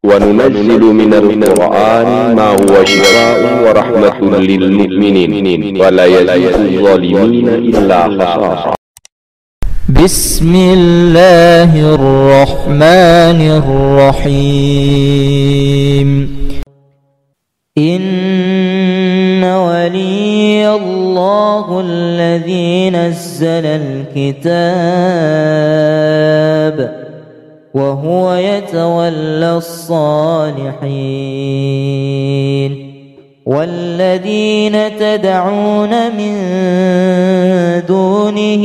وننزل من القرآن ما هو شفاء ورحمة للمؤمنين ولا يزيد الظالمين إلا خسارا. بسم الله الرحمن الرحيم. إن ولي الله الذي نزل الكتاب وهو يتولى الصالحين. والذين تدعون من دونه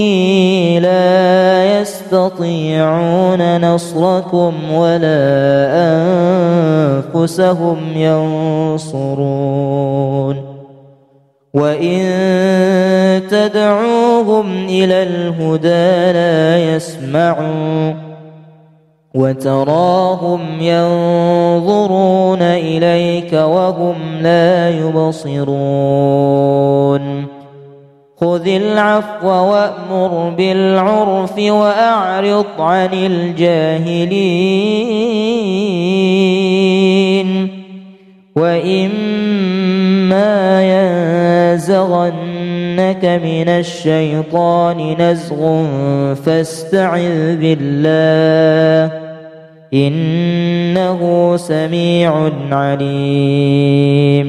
لا يستطيعون نصركم ولا أنفسهم ينصرون. وإن تدعوهم إلى الهدى لا يسمعون وتراهم ينظرون إليك وهم لا يبصرون. خذ العفو وأمر بالعرف وأعرض عن الجاهلين. وإما ينزغنك من الشيطان نزغ فاستعذ بالله إنه سميع عليم.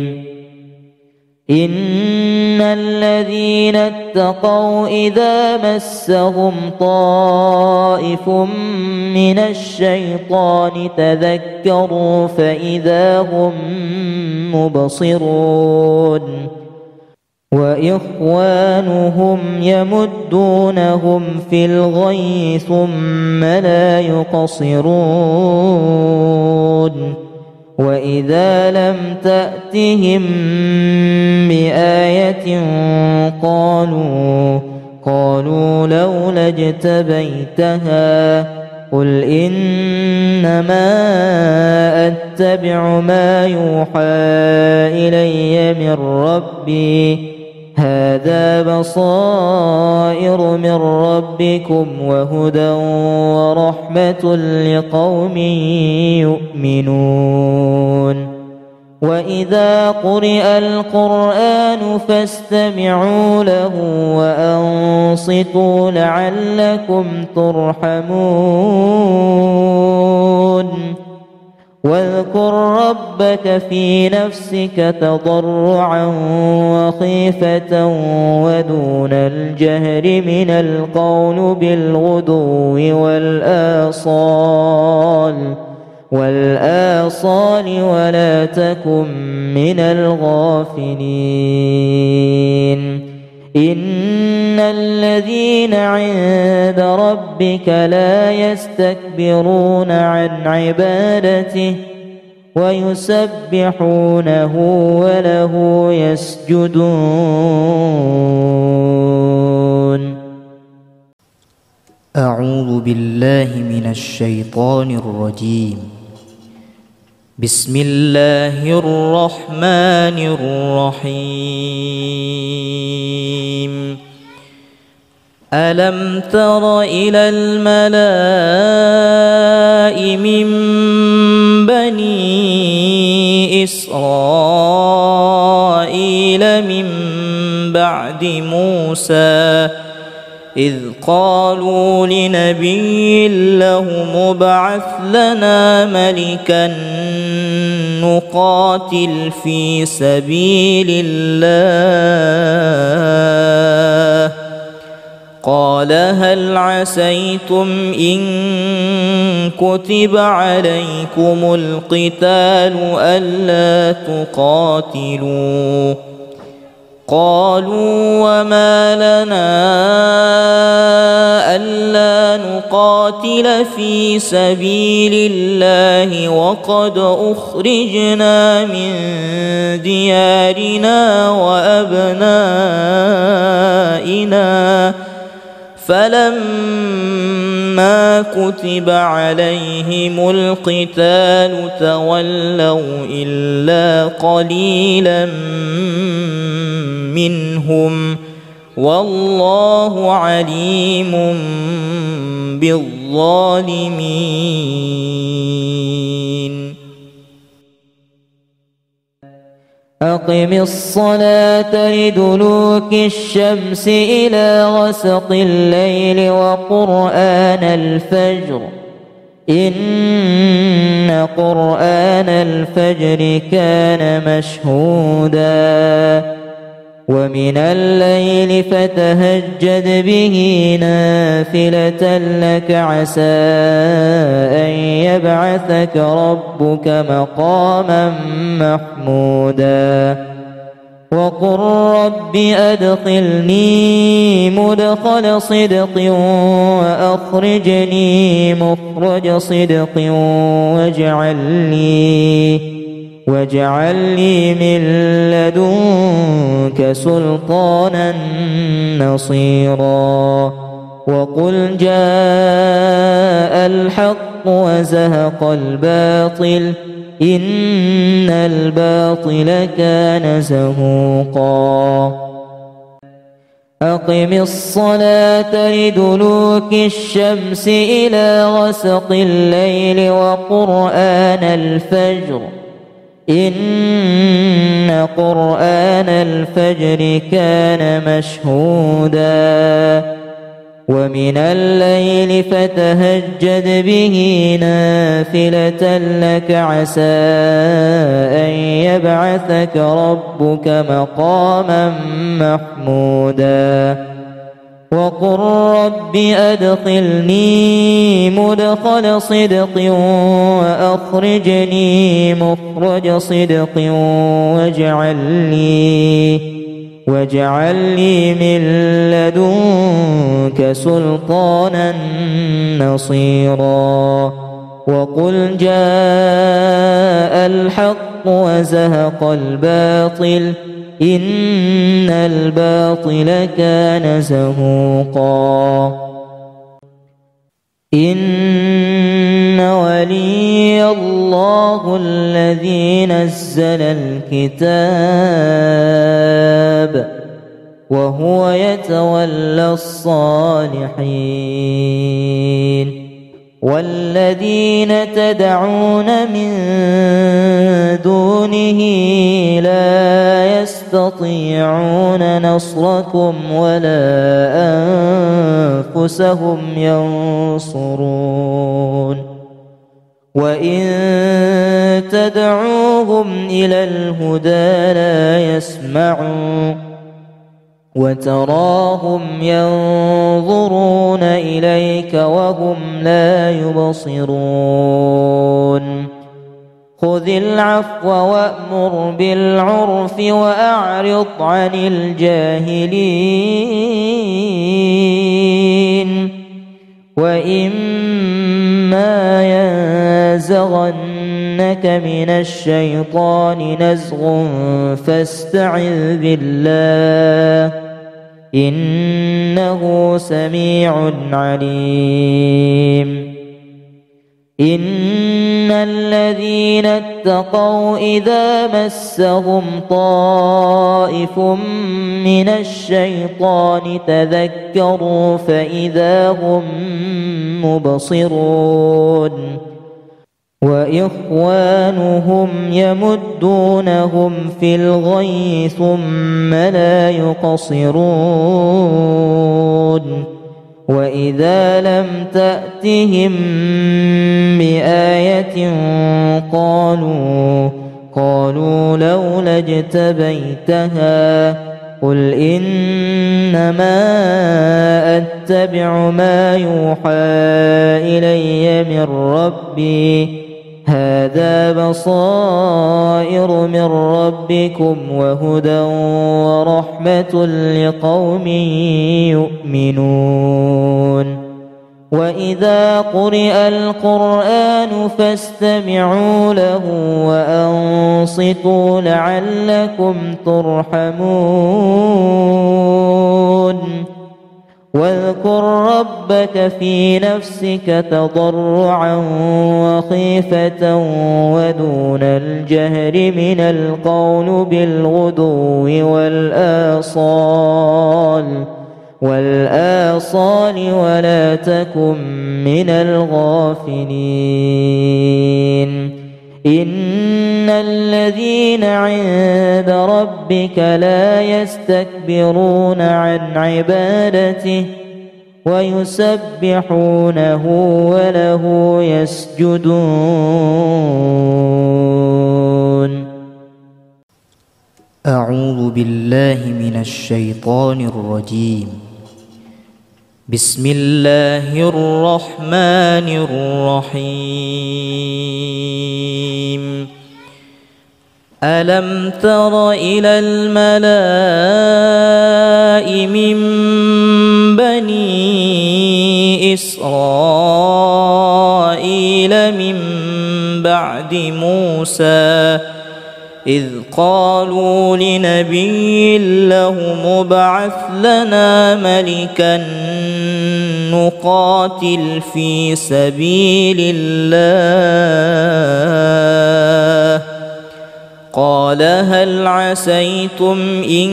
إن الذين اتقوا إذا مسهم طائف من الشيطان تذكروا فإذا هم مبصرون. وإخوانهم يمدونهم في الغي ثم لا يقصرون. وإذا لم تأتهم بآية قالوا لولا اجتبيتها قل إنما أتبع ما يوحى إلي من ربي هذا بصائر من ربكم وهدى ورحمة لقوم يؤمنون. وإذا قرئ القرآن فاستمعوا له وأنصتوا لعلكم ترحمون. واذكر ربك في نفسك تضرعا وخيفة ودون الجهر من القول بالغدو والآصال ولا تكن من الغافلين. إن الذين عند ربك لا يستكبرون عن عبادته ويسبحونه وله يسجدون. أعوذ بالله من الشيطان الرجيم. بسم الله الرحمن الرحيم. ألم تر إلى الملأ من بني إسرائيل من بعد موسى إذ قالوا لنبي له ابعث لنا ملكا نقاتل في سبيل الله قال هل عسيتم إن كتب عليكم القتال ألا تقاتلوا قالوا وما لنا ألا نقاتل في سبيل الله وقد أخرجنا من ديارنا وأبنائنا فلما كتب عليهم القتال تولوا إلا قليلا منهم والله عليم بالظالمين. أقم الصلاة لدلوك الشمس إلى غسق الليل وقرآن الفجر إن قرآن الفجر كان مشهودا ومن الليل فتهجد به نافلة لك عسى أن يبعثك ربك مقاما محمودا وقل رب أدخلني مدخل صدق وأخرجني مخرج صدق واجعل لي من لدنك سلطانا نصيرا وقل جاء الحق وزهق الباطل إن الباطل كان زهوقا أقم الصلاة لدلوك الشمس إلى غسق الليل وقرآن الفجر إن قرآن الفجر كان مشهودا ومن الليل فتهجد به نافلة لك عسى أن يبعثك ربك مقاما محمودا وقل رب أدخلني مدخل صدق وأخرجني مخرج صدق واجعل لي من لدنك سلطانا نصيرا وقل جاء الحق وزهق الباطل إن الباطل كان زهوقا إن ولي الله الذي نزل الكتاب وهو يتولى الصالحين والذين تدعون من دونه لا يستطيعون نصركم ولا أنفسهم ينصرون وإن تدعوهم إلى الهدى لا يسمعون وتراهم ينظرون إليك وهم لا يبصرون خذ العفو وأمر بالعرف وأعرض عن الجاهلين وإما ينزغنك من الشيطان نزغ فاستعذ بالله إنه سميع عليم إن الذين اتقوا إذا مسهم طائف من الشيطان تذكروا فإذا هم مبصرون وإخوانهم يمدونهم في الغي ثم لا يقصرون وإذا لم تأتهم بآية قالوا لولا اجتبيتها قل إنما أتبع ما يوحى إلي من ربي هذا بصائر من ربكم وهدى ورحمة لقوم يؤمنون وإذا قرئ القرآن فاستمعوا له وأنصتوا لعلكم ترحمون واذكر ربك في نفسك تضرعا وخيفة ودون الجهر من القول بالغدو والآصال ولا تكن من الغافلين إن الذين عند ربك لا يستكبرون عن عبادته ويسبحونه وله يسجدون. أعوذ بالله من الشيطان الرجيم. بسم الله الرحمن الرحيم. ألم تر إلى الملأ من بني إسرائيل من بعد موسى إذ قالوا لنبي له ابعث لنا ملكا نقاتل في سبيل الله قال هل عسيتم إن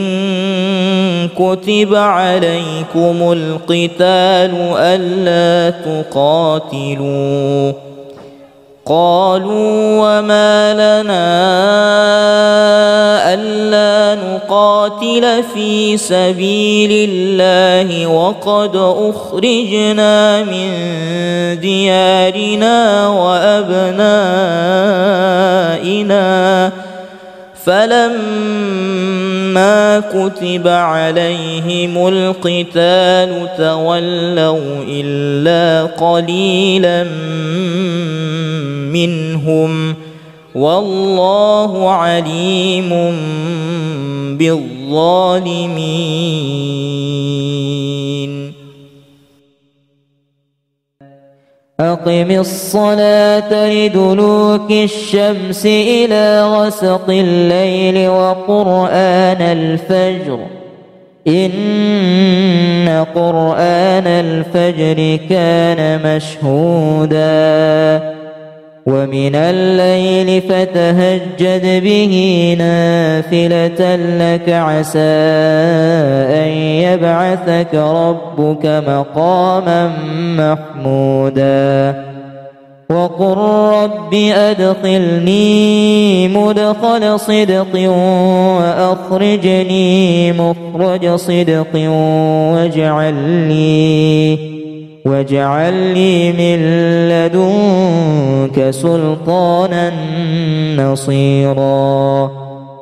كتب عليكم القتال ألا تقاتلوا قالوا وما لنا ألا نقاتل في سبيل الله وقد أخرجنا من ديارنا وأبنائنا فلما كتب عليهم القتال تولوا إلا قليلا منهم والله عليم بالظالمين. أقم الصلاة لدلوك الشمس إلى غسق الليل وقرآن الفجر إن قرآن الفجر كان مشهودا ومن الليل فتهجد به نافلة لك عسى أن يبعثك ربك مقاما محمودا وقل رب أدخلني مدخل صدق وأخرجني مخرج صدق واجعل لي من لدنك سلطانا نصيرا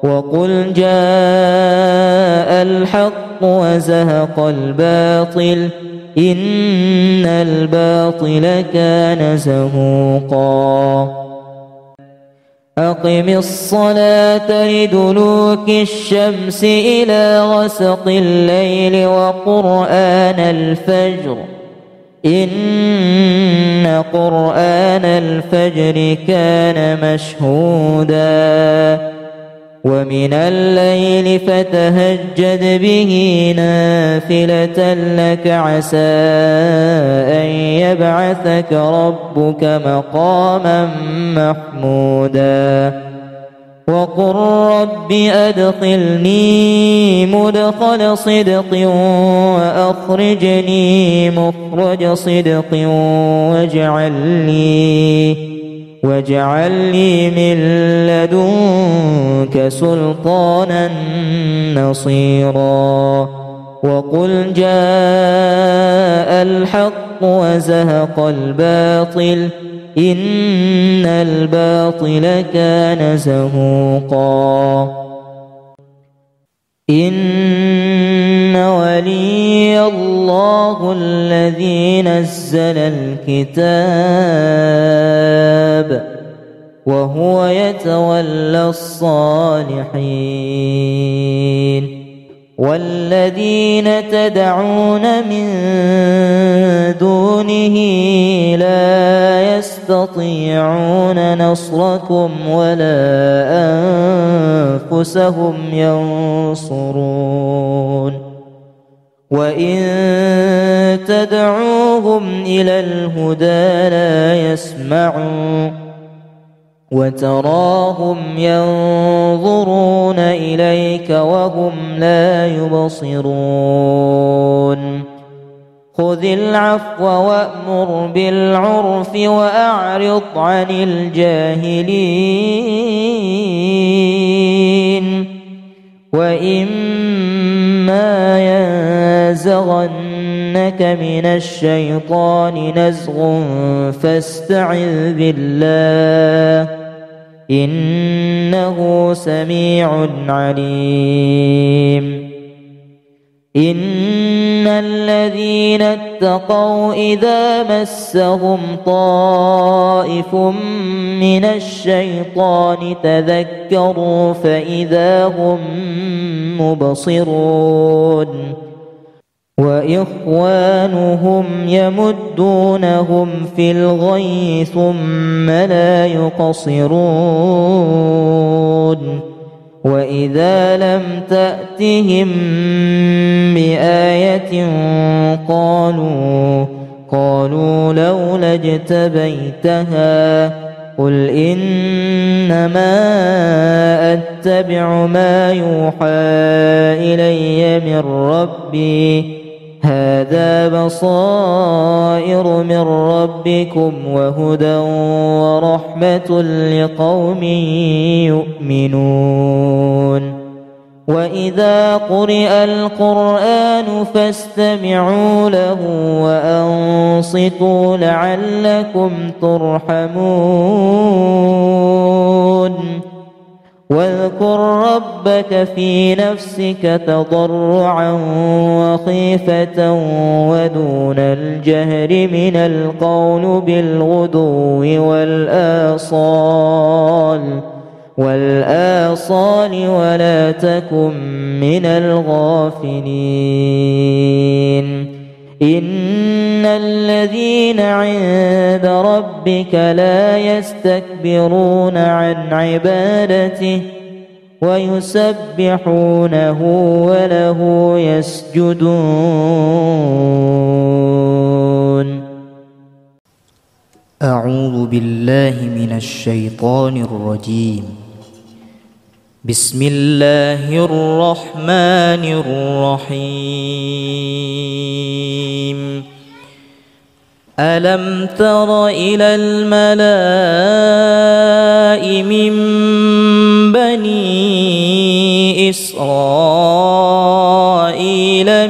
وقل جاء الحق وزهق الباطل إن الباطل كان زهوقا. أقم الصلاة لدلوك الشمس إلى غسق الليل وقرآن الفجر إن قرآن الفجر كان مشهودا ومن الليل فتهجد به نافلة لك عسى أن يبعثك ربك مقاما محمودا وقل رب أدخلني مدخل صدق وأخرجني مخرج صدق واجعل لي من لدنك سلطانا نصيرا وقل جاء الحق وزهق الباطل إن الباطل كان زهوقا. إن ولي الله الذي نزل الكتاب وهو يتولى الصالحين والذين تدعون من دونه لا يستطيعون نصركم ولا أنفسهم ينصرون وإن تدعوهم إلى الهدى لا يسمعون وتراهم ينظرون إليك وهم لا يبصرون خذ العفو وأمر بالعرف وأعرض عن الجاهلين وإما ينزغنك من الشيطان نزغ فاستعذ بالله إنه سميع عليم إن الذين اتقوا إذا مسهم طائف من الشيطان تذكروا فإذا هم مبصرون وإخوانهم يمدونهم في الغي ثم لا يقصرون وإذا لم تأتهم بآية قالوا لولا اجتبيتها قل إنما أتبع ما يوحى إلي من ربي هذا بصائر من ربكم وهدى ورحمة لقوم يؤمنون وإذا قرئ القرآن فاستمعوا له وأنصتوا لعلكم ترحمون واذكر ربك في نفسك تضرعا وخيفة ودون الجهر من القول بالغدو والآصال ولا تكن من الغافلين إن الذين عند ربك لا يستكبرون عن عبادته ويسبحونه وله يسجدون. أعوذ بالله من الشيطان الرجيم. بسم الله الرحمن الرحيم. ألم تر إلى الملأ من بني إسرائيل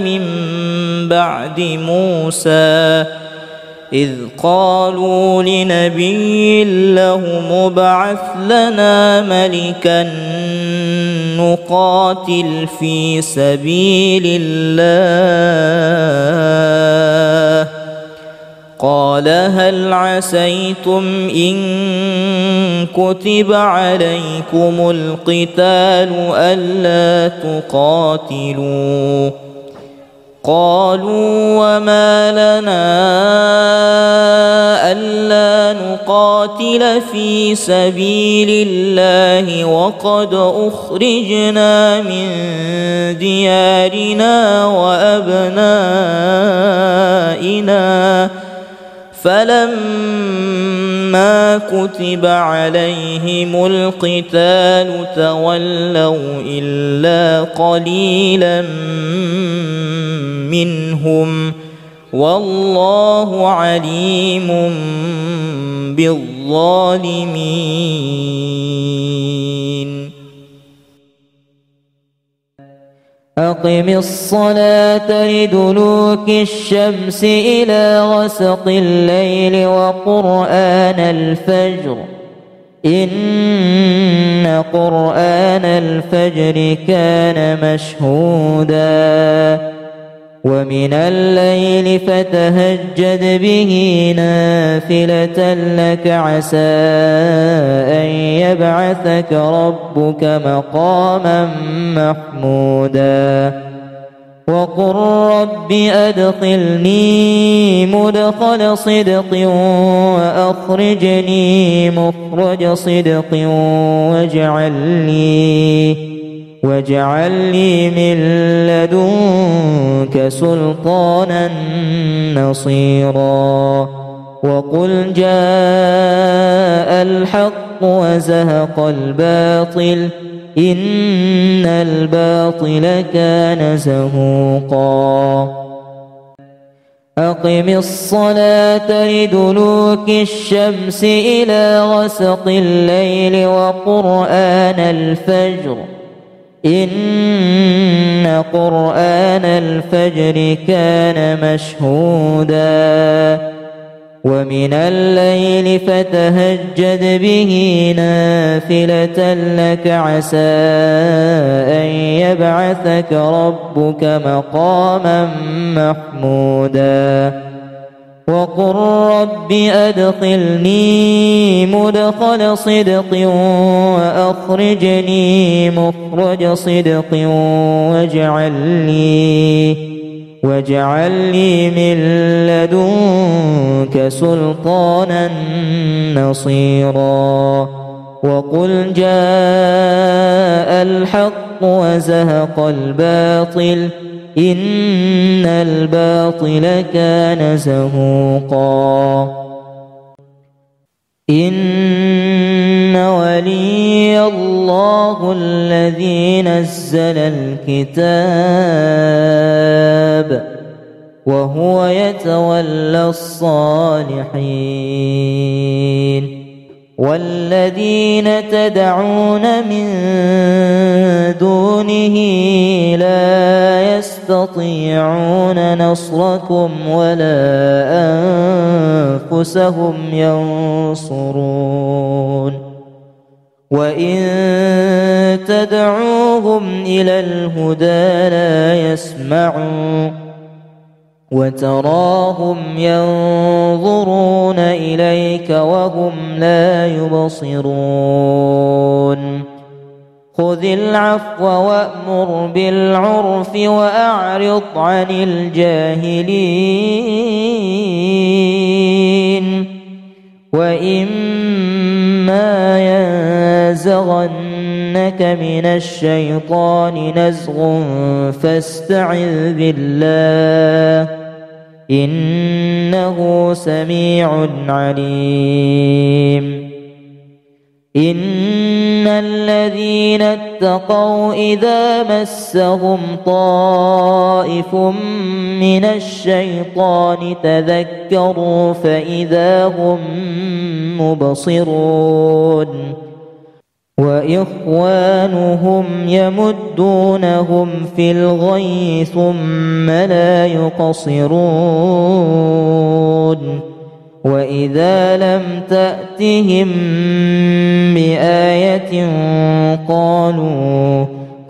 من بعد موسى إذ قالوا لنبي له ابعث لنا ملكا نقاتل في سبيل الله قال هل عسيتم إن كتب عليكم القتال ألا تقاتلوا قالوا وما لنا ألا نقاتل في سبيل الله وقد أخرجنا من ديارنا وأبنائنا فلما كتب عليهم القتال تولوا إلا قليلا منهم والله عليم بالظالمين. أقم الصلاة لدلوك الشمس إلى غسق الليل وقرآن الفجر إن قرآن الفجر كان مشهودا ومن الليل فتهجد به نافلة لك عسى أن يبعثك ربك مقاما محمودا وقل رب أدخلني مدخل صدق وأخرجني مخرج صدق واجعل لي من لدنك سلطانا نصيرا وقل جاء الحق وزهق الباطل إن الباطل كان زهوقا. أقم الصلاة لدلوك الشمس إلى غسق الليل وقرآن الفجر إن قرآن الفجر كان مشهودا ومن الليل فتهجد به نافلة لك عسى أن يبعثك ربك مقاما محمودا وقل رب أدخلني مدخل صدق وأخرجني مخرج صدق واجعل لي من لدنك سلطانا نصيرا وقل جاء الحق وزهق الباطل إن الباطل كان زهوقا إن ولي الله الذي نزل الكتاب وهو يتولى الصالحين والذين تدعون من دونه لا يستطيعون نصركم ولا أنفسهم ينصرون وإن تدعوهم إلى الهدى لا يسمعون وتراهم ينظرون إليك وهم لا يبصرون خذ العفو وأمر بالعرف وأعرض عن الجاهلين وإما ينزغنك من الشيطان نزغ فاستعذ بالله إنه سميع عليم إن الذين اتقوا إذا مسهم طائف من الشيطان تذكروا فإذا هم مبصرون وإخوانهم يمدونهم في الغي ثم لا يقصرون وإذا لم تأتهم بآية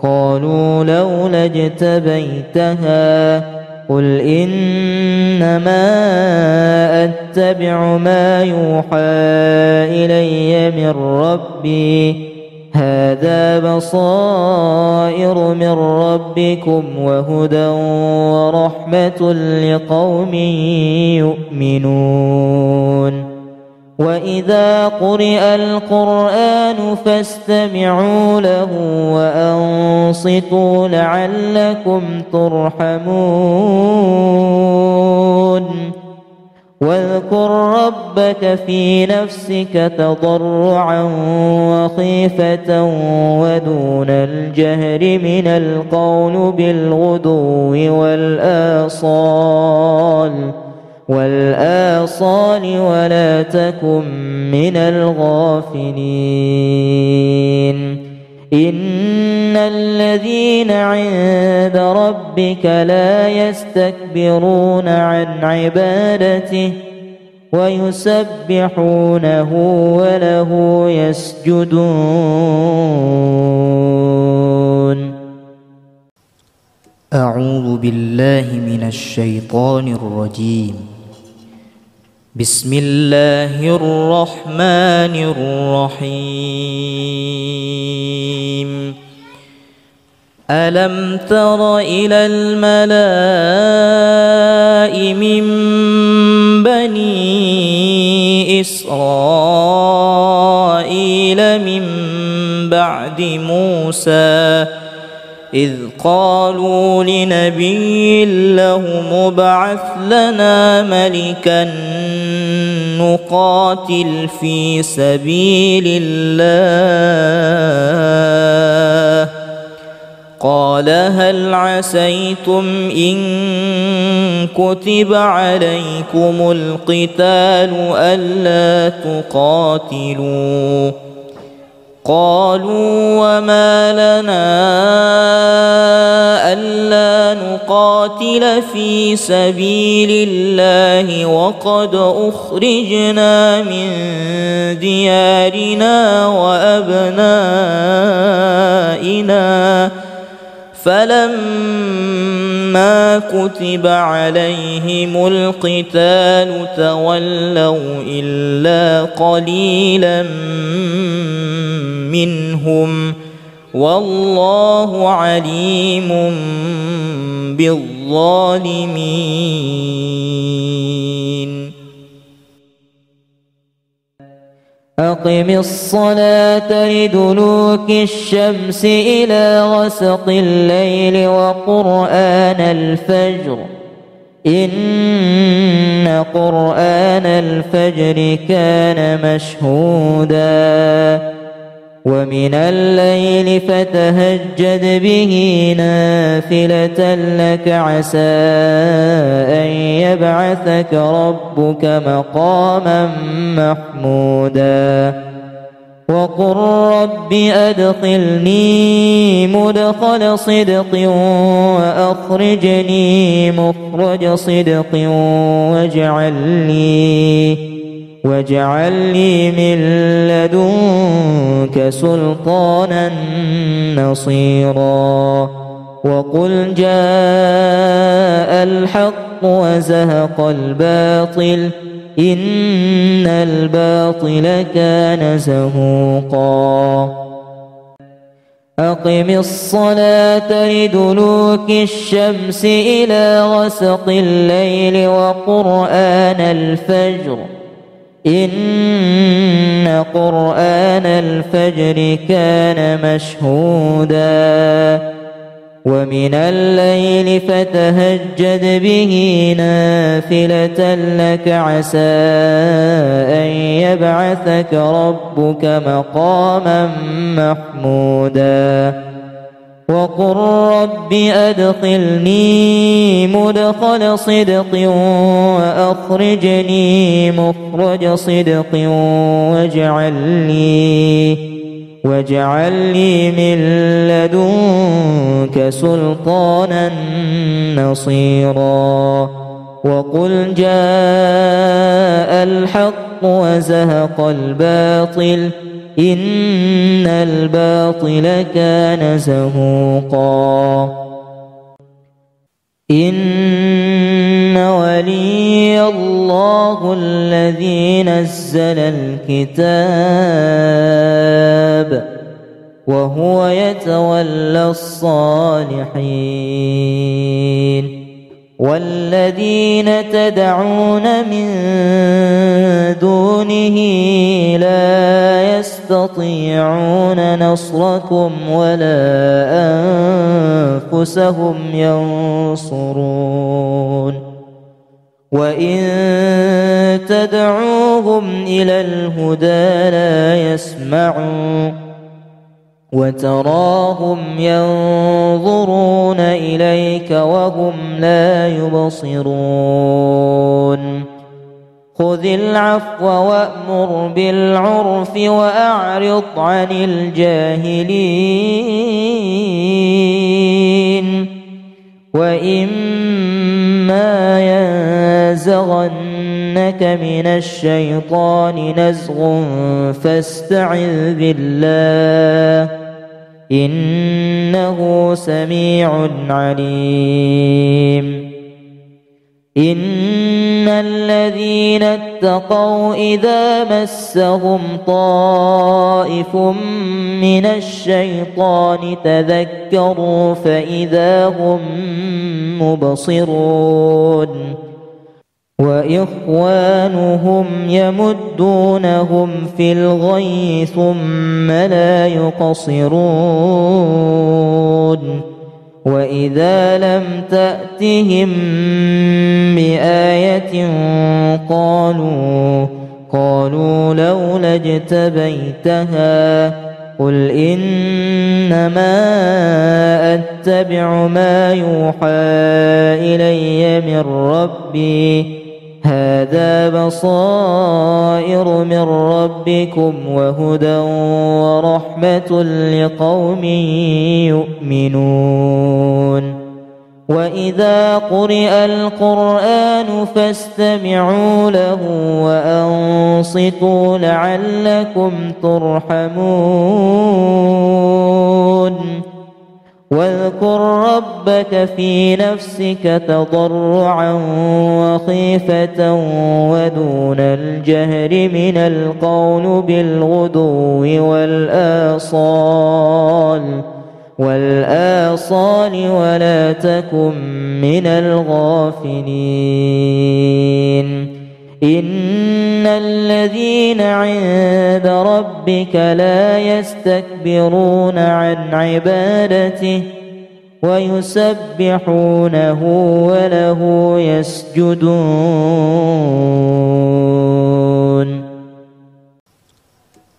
قالوا لولا اجتبيتها قل إنما أتبع ما يوحى إلي من ربي هذا بصائر من ربكم وهدى ورحمة لقوم يؤمنون وإذا قرئ القرآن فاستمعوا له وأنصتوا لعلكم ترحمون واذكر ربك في نفسك تضرعا وخيفة ودون الجهر من القول بالغدو والآصال ولا تكن من الغافلين إن الذين عند ربك لا يستكبرون عن عبادته ويسبحونه وله يسجدون. أعوذ بالله من الشيطان الرجيم. بسم الله الرحمن الرحيم. ألم تر إلى الملأ من بني إسرائيل من بعد موسى إذ قالوا لنبي له ابعث لنا ملكا نقاتل في سبيل الله قال هل عسيتم إن كتب عليكم القتال ألا تقاتلوا قالوا وما لنا ألا نقاتل في سبيل الله وقد أخرجنا من ديارنا وأبنائنا فلما كتب عليهم القتال تولوا إلا قليلا منهم والله عليم بالظالمين. أقم الصلاة لدلوك الشمس إلى غسق الليل وقرآن الفجر إن قرآن الفجر كان مشهودا ومن الليل فتهجد به نافلة لك عسى أن يبعثك ربك مقاما محمودا وقل رب أدخلني مدخل صدق وأخرجني مخرج صدق واجعل لي من لدنك سلطانا نصيرا وقل جاء الحق وزهق الباطل إن الباطل كان زهوقا أقم الصلاة لدلوك الشمس إلى غسق الليل وقرآن الفجر إن قرآن الفجر كان مشهودا ومن الليل فتهجد به نافلة لك عسى أن يبعثك ربك مقاما محمودا وقل رب أدخلني مدخل صدق وأخرجني مخرج صدق واجعل لي من لدنك سلطانا نصيرا وقل جاء الحق وزهق الباطل إن الباطل كان زهوقا إن ولي الله الذي نزل الكتاب وهو يتولى الصالحين والذين تدعون من دونه لا يستطيعون نصركم ولا أنفسهم ينصرون وإن تدعوهم إلى الهدى لا يسمعون وتراهم ينظرون إليك وهم لا يبصرون خذ العفو وأمر بالعرف وأعرض عن الجاهلين وإما ينزغنك من الشيطان نزغ فاستعذ بالله إنه سميع عليم إن الذين اتقوا إذا مسهم طائف من الشيطان تذكروا فإذا هم مبصرون وإخوانهم يمدونهم في الغي ثم لا يقصرون وإذا لم تأتهم بآية قالوا لولا اجتبيتها قل إنما أتبع ما يوحى إلي من ربي هذا بصائر من ربكم وهدى ورحمة لقوم يؤمنون وإذا قرئ القرآن فاستمعوا له وأنصتوا لعلكم ترحمون واذكر ربك في نفسك تضرعا وخيفة ودون الجهر من القول بالغدو والآصال ولا تكن من الغافلين إن الذين عند ربك لا يستكبرون عن عبادته ويسبحونه وله يسجدون.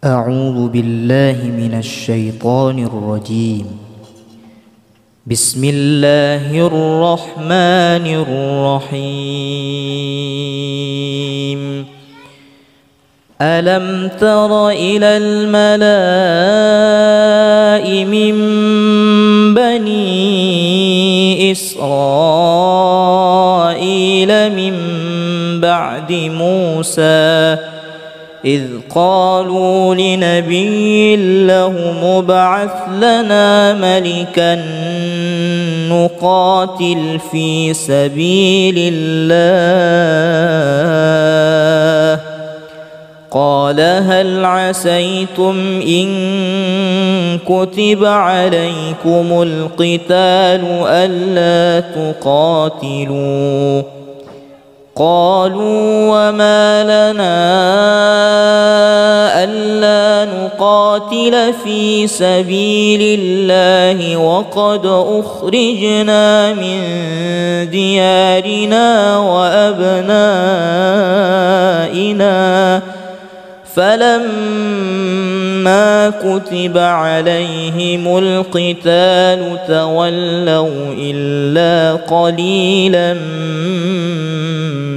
أعوذ بالله من الشيطان الرجيم. بسم الله الرحمن الرحيم. ألم تر إلى الملأ من بني إسرائيل من بعد موسى إذ قالوا لنبي له ابعث لنا ملكا نقاتل في سبيل الله قال هل عسيتم إن كتب عليكم القتال ألا تقاتلوا قالوا وما لنا ألا نقاتل في سبيل الله وقد أخرجنا من ديارنا وأبنائنا فلما كتب عليهم القتال تولوا إلا قليلا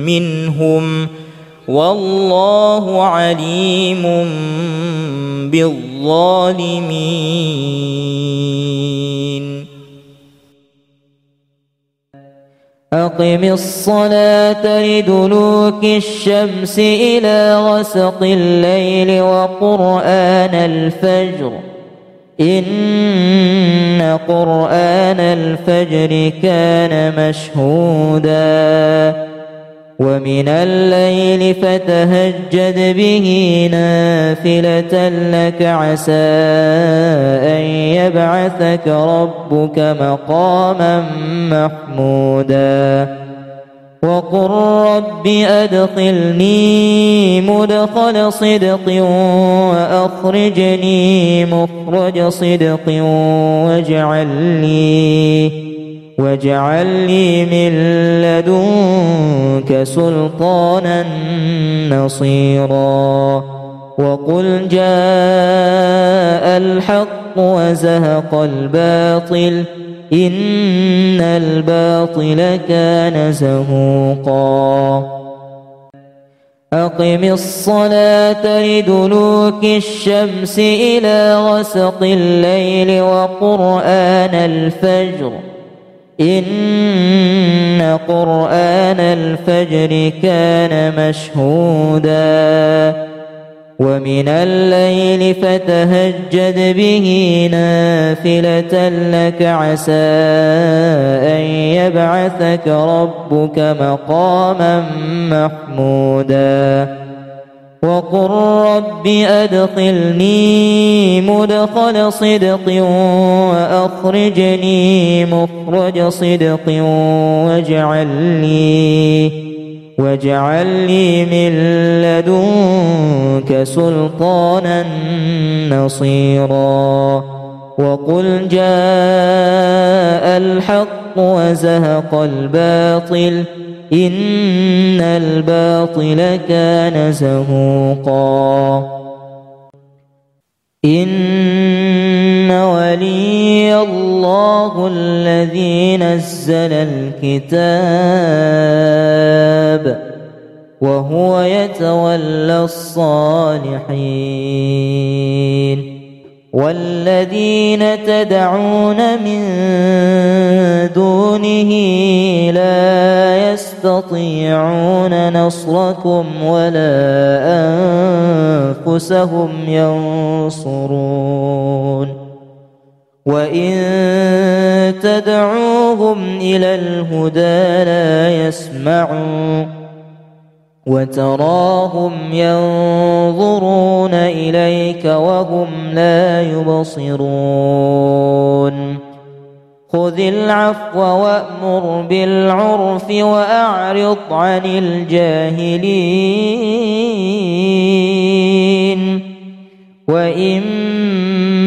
منهم والله عليم بالظالمين. أقم الصلاة لدلوك الشمس إلى غسق الليل وقرآن الفجر إن قرآن الفجر كان مشهودا ومن الليل فتهجد به نافلة لك عسى أن يبعثك ربك مقاما محمودا وقل رب أدخلني مدخل صدق وأخرجني مخرج صدق واجعل لي من لدنك سلطانا نصيرا وقل جاء الحق وزهق الباطل إن الباطل كان زهوقا. أقم الصلاة لدلوك الشمس إلى غسق الليل وقرآن الفجر إن قرآن الفجر كان مشهودا ومن الليل فتهجد به نافلة لك عسى أن يبعثك ربك مقاما محمودا وقل رب أدخلني مدخل صدق وأخرجني مخرج صدق واجعل لي من لدنك سلطانا نصيرا وقل جاء الحق وزهق الباطل إن الباطل كان زهوقا. إن ولي الله الذي نزل الكتاب وهو يتولى الصالحين والذين تدعون من دونه لا يستطيعون نصركم ولا أنفسهم ينصرون وإن تدعوهم إلى الهدى لا يسمعون وتراهم ينظرون إليك وهم لا يبصرون خذ العفو وأمر بالعرف وأعرض عن الجاهلين وإما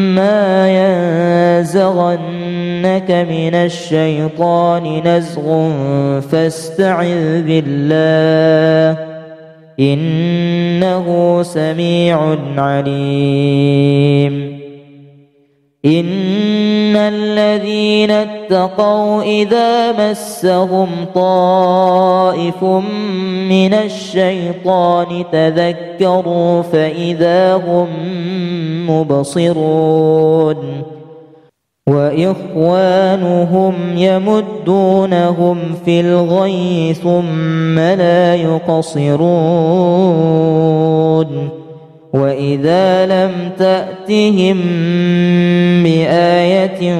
ينزغنك من الشيطان نزغ فاستعذ بالله إنه سميع عليم إن الذين اتقوا إذا مسهم طائف من الشيطان تذكروا فإذا هم مبصرون وإخوانهم يمدونهم في الغي ثم لا يقصرون وإذا لم تأتهم بآية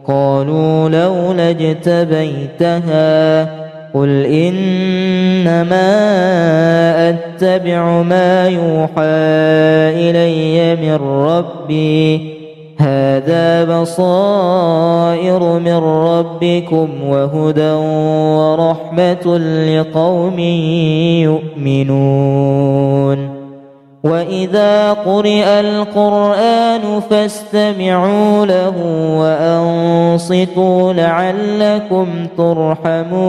قالوا لولا اجتبيتها قل إنما أتبع ما يوحى إلي من ربي هذا بصائر من ربكم وهدى ورحمة لقوم يؤمنون وإذا قرئ القرآن فاستمعوا له وأنصتوا لعلكم ترحمون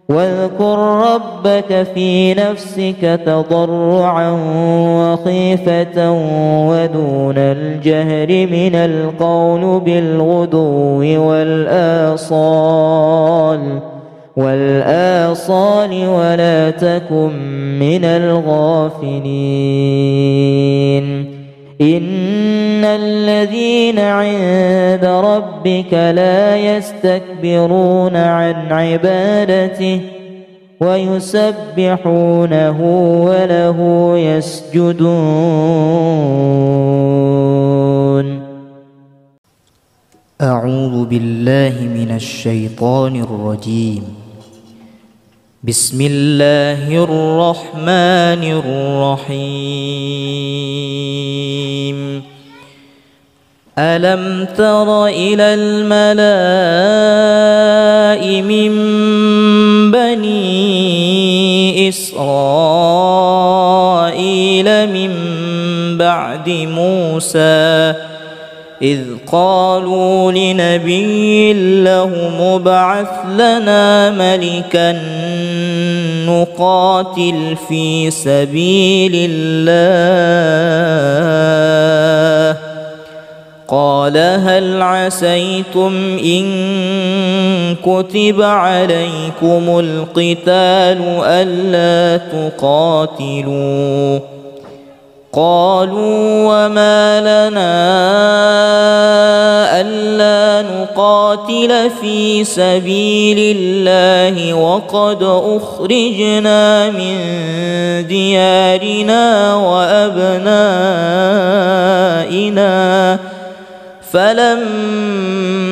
واذكر ربك في نفسك تضرعا وخيفة ودون الجهر من القول بالغدو والآصال ولا تكن من الغافلين إن الذين عند ربك لا يستكبرون عن عبادته ويسبحونه وله يسجدون. أعوذ بالله من الشيطان الرجيم. بسم الله الرحمن الرحيم. ألم تر إلى الملأ من بني إسرائيل من بعد موسى إذ قالوا لنبي له ابعث لنا ملكا نقاتل في سبيل الله قال هل عسيتم إن كتب عليكم القتال ألا تقاتلوا قالوا وما لنا ألا نقاتل في سبيل الله وقد أخرجنا من ديارنا وأبنائنا فلما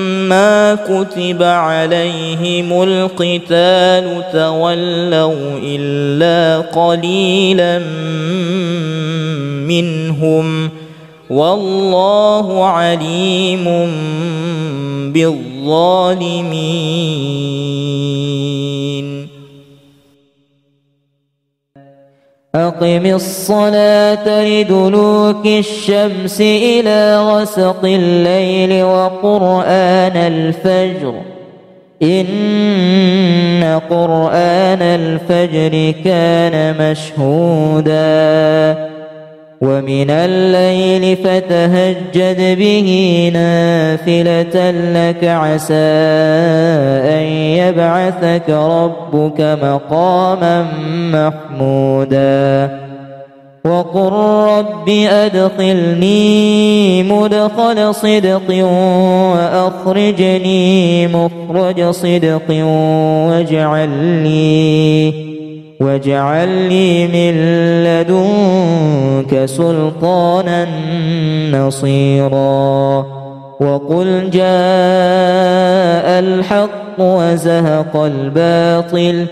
كتب عليهم القتال تولوا إلا قليلا منهم والله عليم بالظالمين. أقم الصلاة لدلوك الشمس إلى غسق الليل وقرآن الفجر إن قرآن الفجر كان مشهودا ومن الليل فتهجد به نافلة لك عسى أن يبعثك ربك مقاما محمودا وقل رب أدخلني مدخل صدق وأخرجني مخرج صدق واجعل لي من لدنك سلطانا نصيرا وقل جاء الحق وزهق الباطل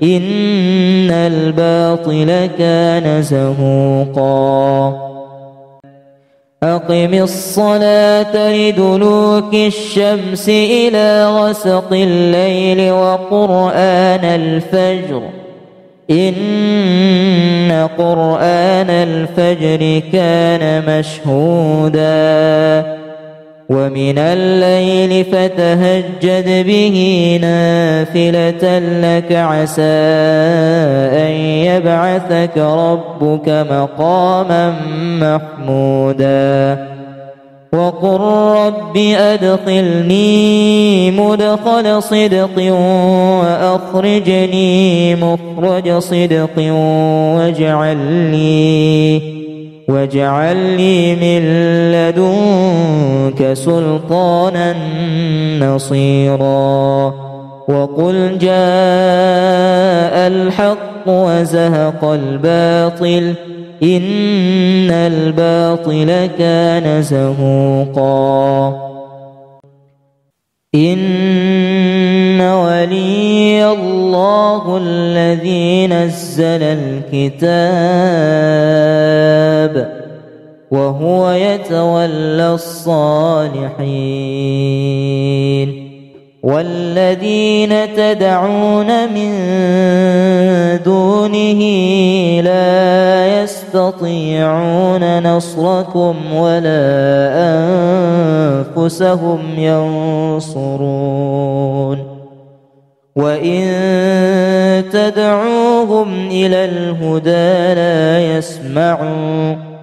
إن الباطل كان زهوقا أقم الصلاة لدلوك الشمس إلى غسق الليل وقرآن الفجر إن قرآن الفجر كان مشهودا ومن الليل فتهجد به نافلة لك عسى أن يبعثك ربك مقاما محمودا وقل رب أدخلني مدخل صدق وأخرجني مخرج صدق واجعل لي من لدنك سلطانا نصيرا وقل جاء الحق وزهق الباطل إن الباطل كان زهوقا إن ولي الله الذي نزل الكتاب وهو يتولى الصالحين والذين تدعون من دونه لا يستطيعون نصركم ولا أنفسهم ينصرون وإن تدعوهم إلى الهدى لا يسمعون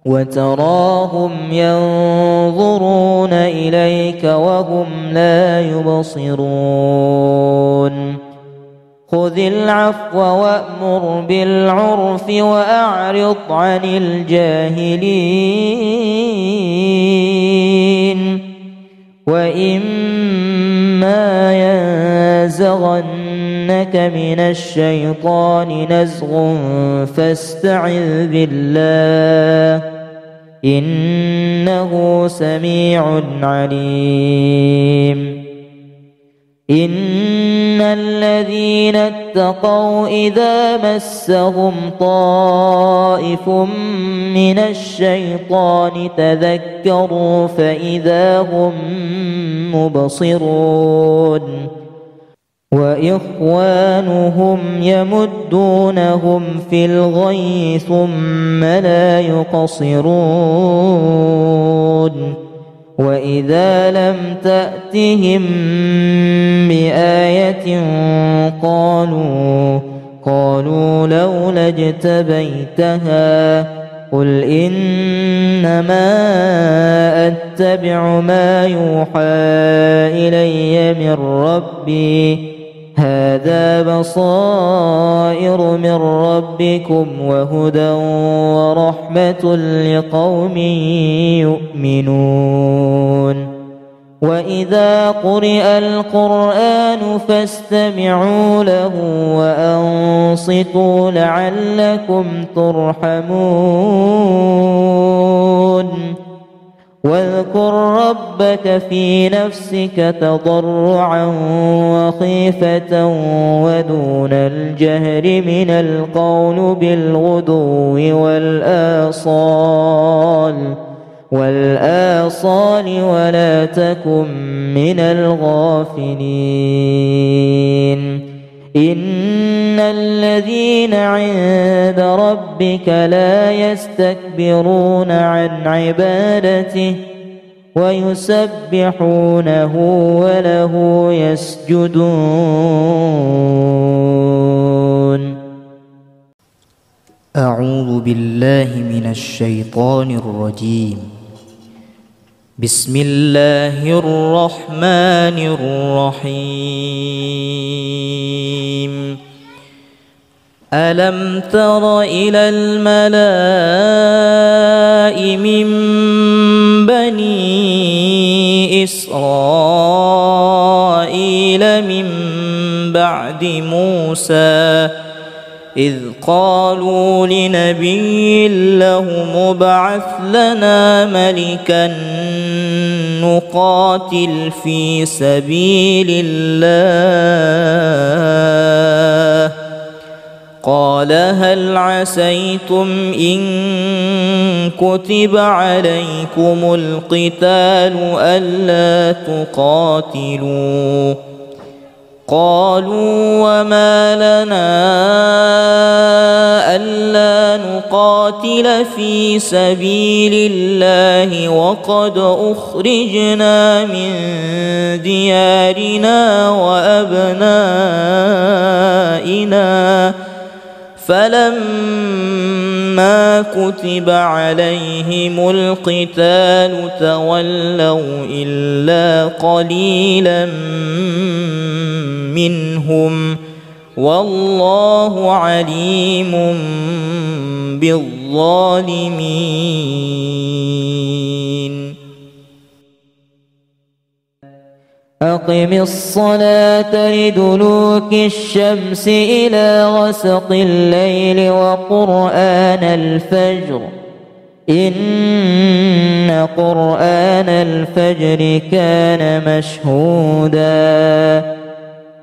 وتراهم ينظرون إليك وهم لا يبصرون خذ العفو وأمر بالعرف وأعرض عن الجاهلين وإما ينزغنك من الشيطان نزغ فاستعذ بالله إنه سميع عليم إن الذين اتقوا إذا مسهم طائف من الشيطان تذكروا فإذا هم مبصرون وإخوانهم يمدونهم في الغي ثم لا يقصرون وإذا لم تأتهم بآية قالوا لولا اجتبيتها قل إنما أتبع ما يوحى إلي من ربي هذا بصائر من ربكم وهدى ورحمة لقوم يؤمنون وإذا قرئ القرآن فاستمعوا له وأنصتوا لعلكم ترحمون واذكر ربك في نفسك تضرعا وخيفة ودون الجهر من القول بالغدو والآصال ولا تكن من الغافلين إن الذين عند ربك لا يستكبرون عن عبادته ويسبحونه وله يسجدون. أعوذ بالله من الشيطان الرجيم. بسم الله الرحمن الرحيم. ألم تر إلى الملأ من بني إسرائيل من بعد موسى إذ قالوا لنبي له ابعث لنا ملكا نقاتل في سبيل الله قال هل عسيتم إن كتب عليكم القتال ألا تقاتلوا قالوا وما لنا ألا نقاتل في سبيل الله وقد أخرجنا من ديارنا وأبنائنا فلما كتب عليهم القتال تولوا إلا قليلا منهم والله عليم بالظالمين. أقم الصلاة لدلوك الشمس إلى غسق الليل وقرآن الفجر إن قرآن الفجر كان مشهودا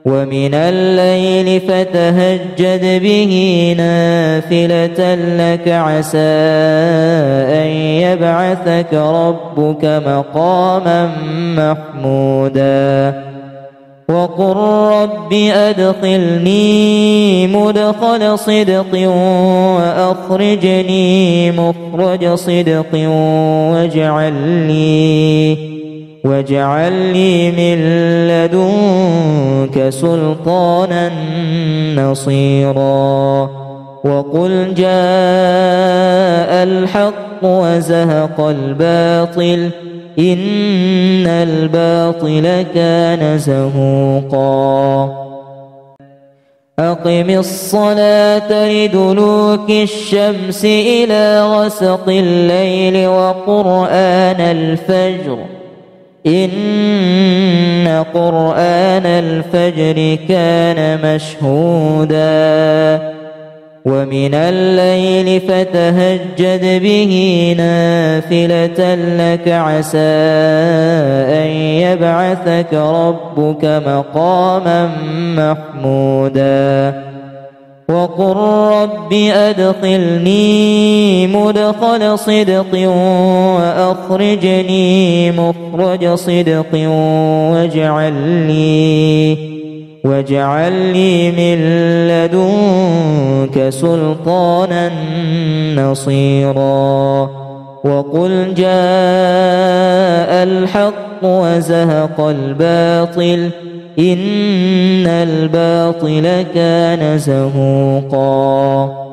ومن الليل فتهجد به نافلة لك عسى أن يبعثك ربك مقاما محمودا وقل رب أدخلني مدخل صدق وأخرجني مخرج صدق واجعل لي من لدنك سلطانا نصيرا وقل جاء الحق وزهق الباطل إن الباطل كان زهوقا. أقم الصلاة لدلوك الشمس إلى غسق الليل وقرآن الفجر إن قرآن الفجر كان مشهودا ومن الليل فتهجد به نافلة لك عسى أن يبعثك ربك مقاما محمودا وقل رب أدخلني مدخل صدق وأخرجني مخرج صدق واجعل لي من لدنك سلطانا نصيرا وقل جاء الحق وزهق الباطل إن الباطل كان زهوقا.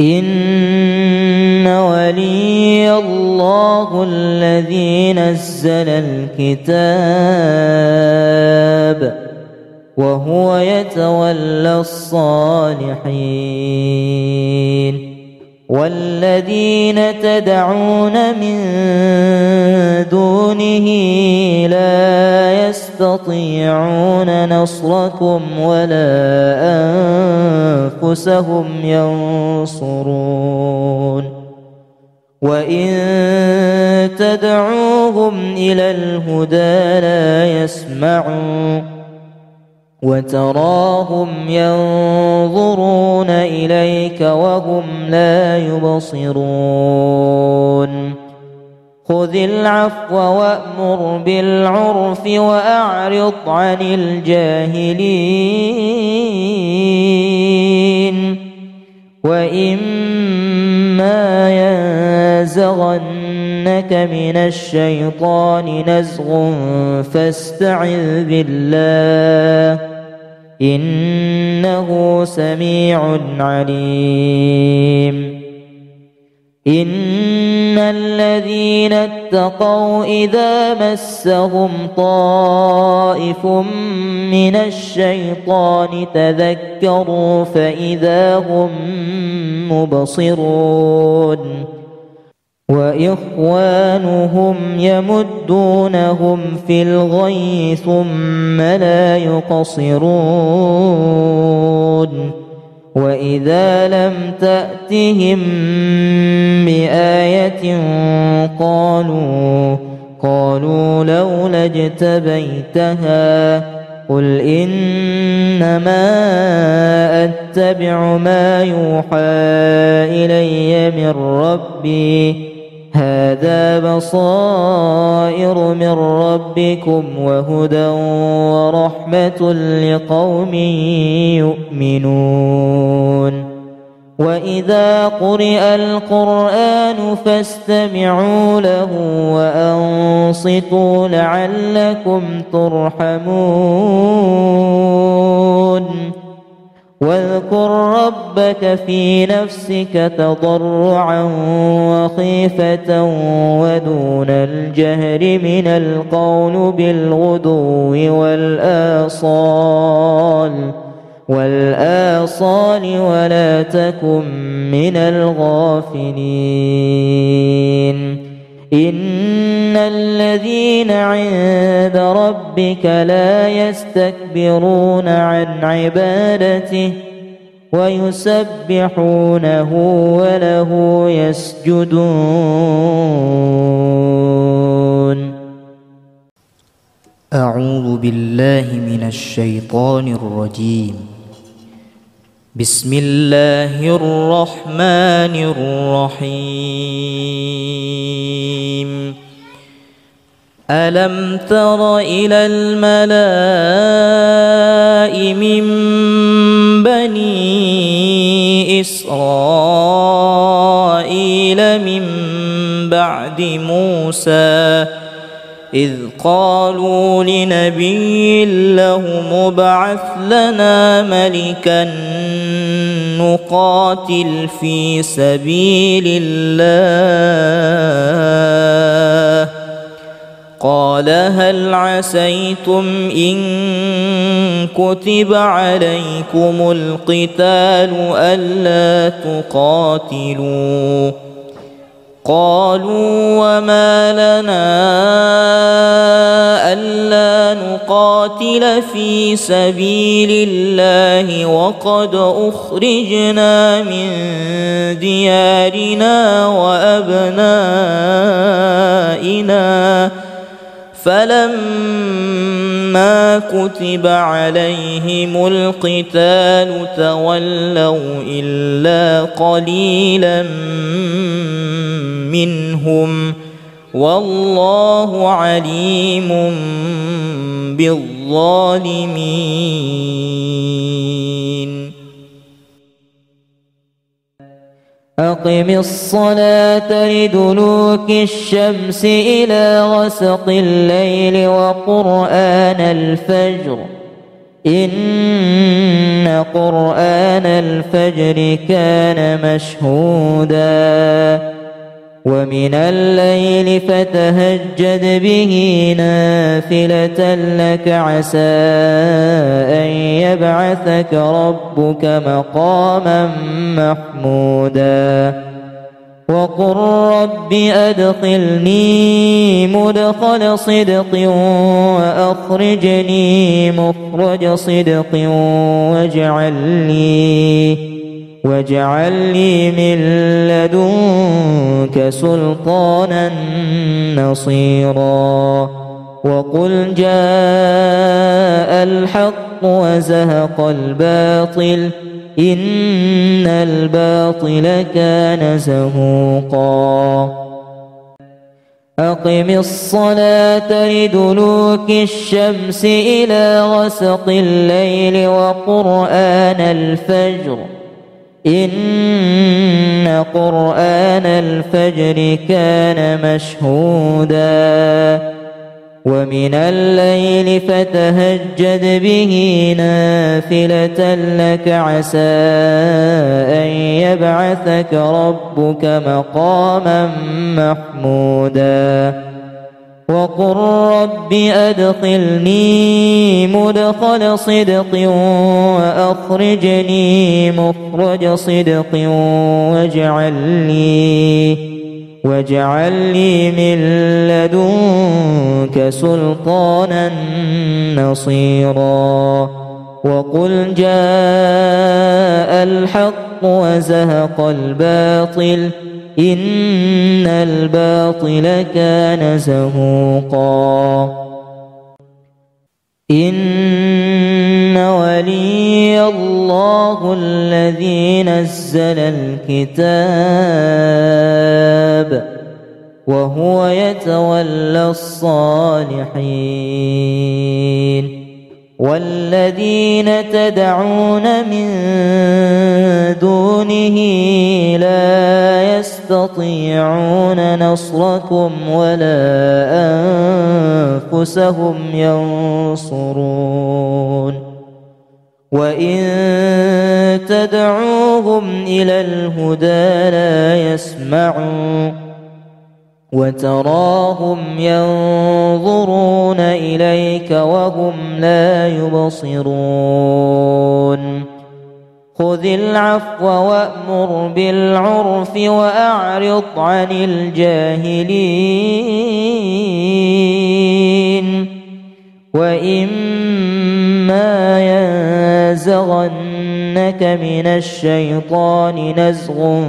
إن ولي الله الذي نزل الكتاب وهو يتولى الصالحين والذين تدعون من دونه لا يستطيعون نصركم ولا أنفسهم ينصرون وإن تدعوهم إلى الهدى لا يسمعون وتراهم ينظرون إليك وهم لا يبصرون خذ العفو وأمر بالعرف وأعرض عن وإما ينزغنك ينزغنك من الشيطان نزغ فاستعذ بالله إنه سميع عليم. إن الذين اتقوا إذا مسهم طائف من الشيطان تذكروا فإذا هم مبصرون وإخوانهم يمدونهم في الغي ثم لا يقصرون وإذا لم تأتهم بآية قالوا لولا اجتبيتها قل إنما أتبع ما يوحى إلي من ربي هذا بصائر من ربكم وهدى ورحمة لقوم يؤمنون. وإذا قرئ القرآن فاستمعوا له وأنصتوا لعلكم ترحمون. واذكر ربك في نفسك تضرعا وخيفة ودون الجهر من القول بالغدو والآصال ولا تكن من الغافلين. إن الذين عند ربك لا يستكبرون عن عبادته ويسبحونه وله يسجدون. أعوذ بالله من الشيطان الرجيم. بسم الله الرحمن الرحيم. ألم تر إلى الملأ من بني إسرائيل من بعد موسى إذ قالوا لنبي له ابعث لنا ملكا نقاتل في سبيل الله قال هل عسيتم إن كتب عليكم القتال ألا تقاتلوا قالوا وما لنا ألا نقاتل في سبيل الله وقد أخرجنا من ديارنا وأبنائنا فلما كتب عليهم القتال تولوا إلا قليلا منهم والله عليم بالظالمين. أقم الصلاة لدلوك الشمس إلى غسق الليل وقرآن الفجر إن قرآن الفجر كان مشهودا ومن الليل فتهجد به نافلة لك عسى أن يبعثك ربك مقاما محمودا وقل رب أدخلني مدخل صدق وأخرجني مخرج صدق واجعل لي من لدنك سلطانا نصيرا وقل جاء الحق وزهق الباطل إن الباطل كان زهوقا. أقم الصلاة لدلوك الشمس إلى غسق الليل وقرآن الفجر إن قرآن الفجر كان مشهودا ومن الليل فتهجد به نافلة لك عسى أن يبعثك ربك مقاما محمودا وقل رب أدخلني مدخل صدق وأخرجني مخرج صدق واجعل لي من لدنك سلطانا نصيرا وقل جاء الحق وزهق الباطل إن الباطل كان زهوقا إن ولي الله الذي نزل الكتاب وهو يتولى الصالحين والذين تدعون من دونه لا يستطيعون نصركم ولا أنفسهم ينصرون وإن تدعوهم إلى الهدى لا يسمعون وتراهم ينظرون إليك وهم لا يبصرون خذ العفو وأمر بالعرف وأعرض عن الجاهلين وإما ينزغنك من الشيطان نزغ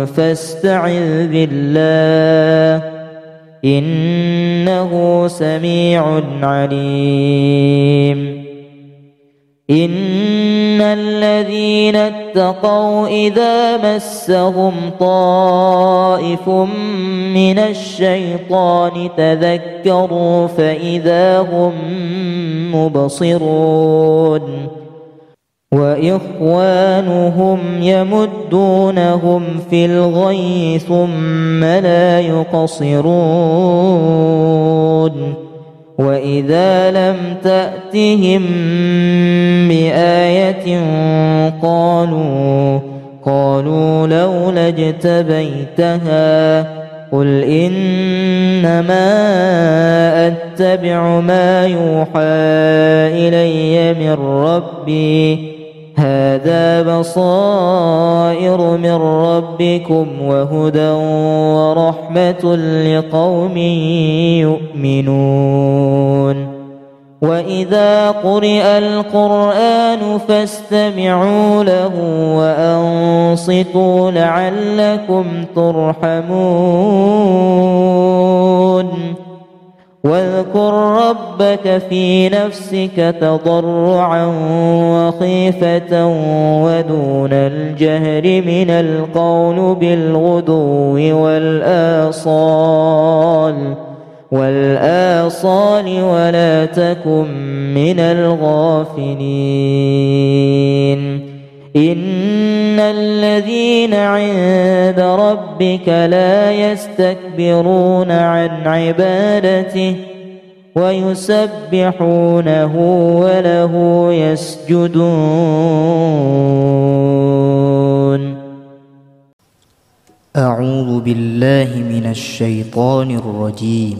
فاستعذ بالله إنه سميع عليم إن الذين اتقوا إذا مسهم طائف من الشيطان تذكروا فإذا هم مبصرون وإخوانهم يمدونهم في الغي ثم لا يقصرون وإذا لم تأتهم بآية قالوا لولا اجتبيتها قل إنما أتبع ما يوحى إلي من ربي هذا بصائر من ربكم وهدى ورحمة لقوم يؤمنون وإذا قرئ القرآن فاستمعوا له وأنصتوا لعلكم ترحمون واذكر ربك في نفسك تضرعا وخيفة ودون الجهر من القول بالغدو والآصال ولا تكن من الغافلين إن الذين عند ربك لا يستكبرون عن عبادته ويسبحونه وله يسجدون. أعوذ بالله من الشيطان الرجيم.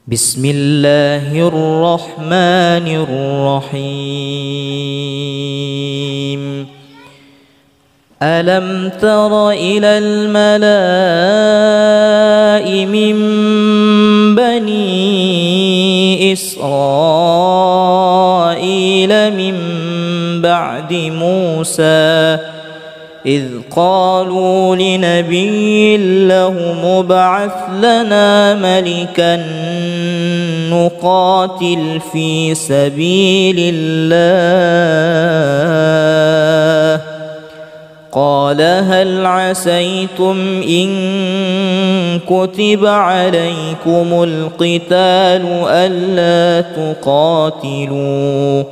بسم الله الرحمن الرحيم. ألم تر إلى الملأ من بني إسرائيل من بعد موسى إذ قالوا لنبي له ابعث لنا ملكا نقاتل في سبيل الله قال هل عسيتم إن كتب عليكم القتال ألا تقاتلوا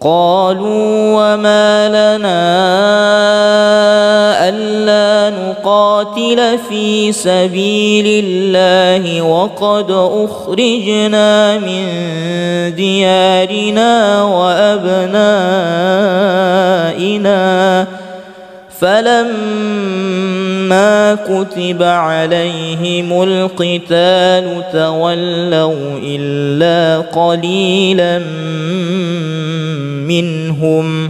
قالوا وما لنا ألا نقاتل في سبيل الله وقد أخرجنا من ديارنا وأبنائنا فلما كتب عليهم القتال تولوا إلا قليلا منهم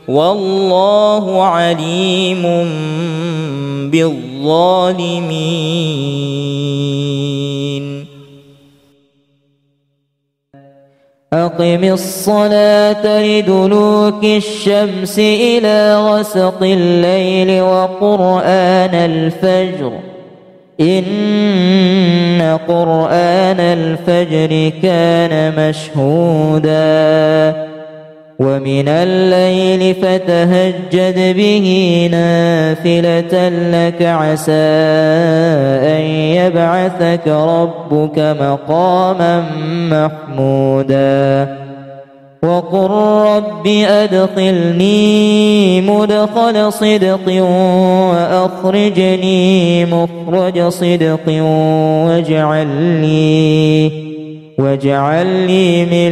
والله عليم بالظالمين. أقم الصلاة لدلوك الشمس إلى غسق الليل وقرآن الفجر إن قرآن الفجر كان مشهودا ومن الليل فتهجد به نافلة لك عسى أن يبعثك ربك مقاما محمودا وقل رب أدخلني مدخل صدق وأخرجني مخرج صدق واجعل لي من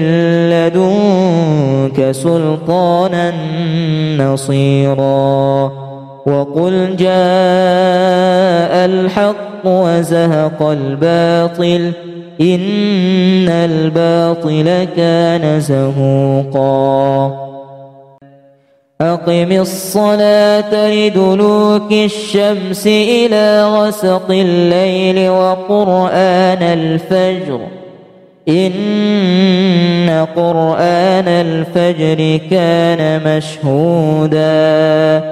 لدنك سلطانا نصيرا وقل جاء الحق وزهق الباطل إن الباطل كان زهوقا أقم الصلاة لدلوك الشمس إلى غسق الليل وقرآن الفجر إن قرآن الفجر كان مشهودا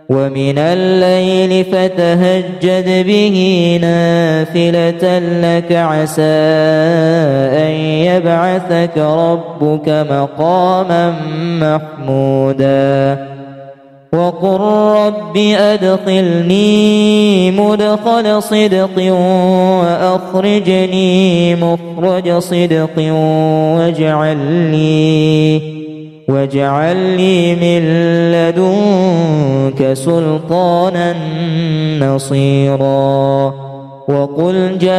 ومن الليل فتهجد به نافلة لك عسى أن يبعثك ربك مقاما محمودا وقل رب أدخلني مدخل صدق وأخرجني مخرج صدق واجعل لي من لدنك سلطانا نصيرا وقل جاء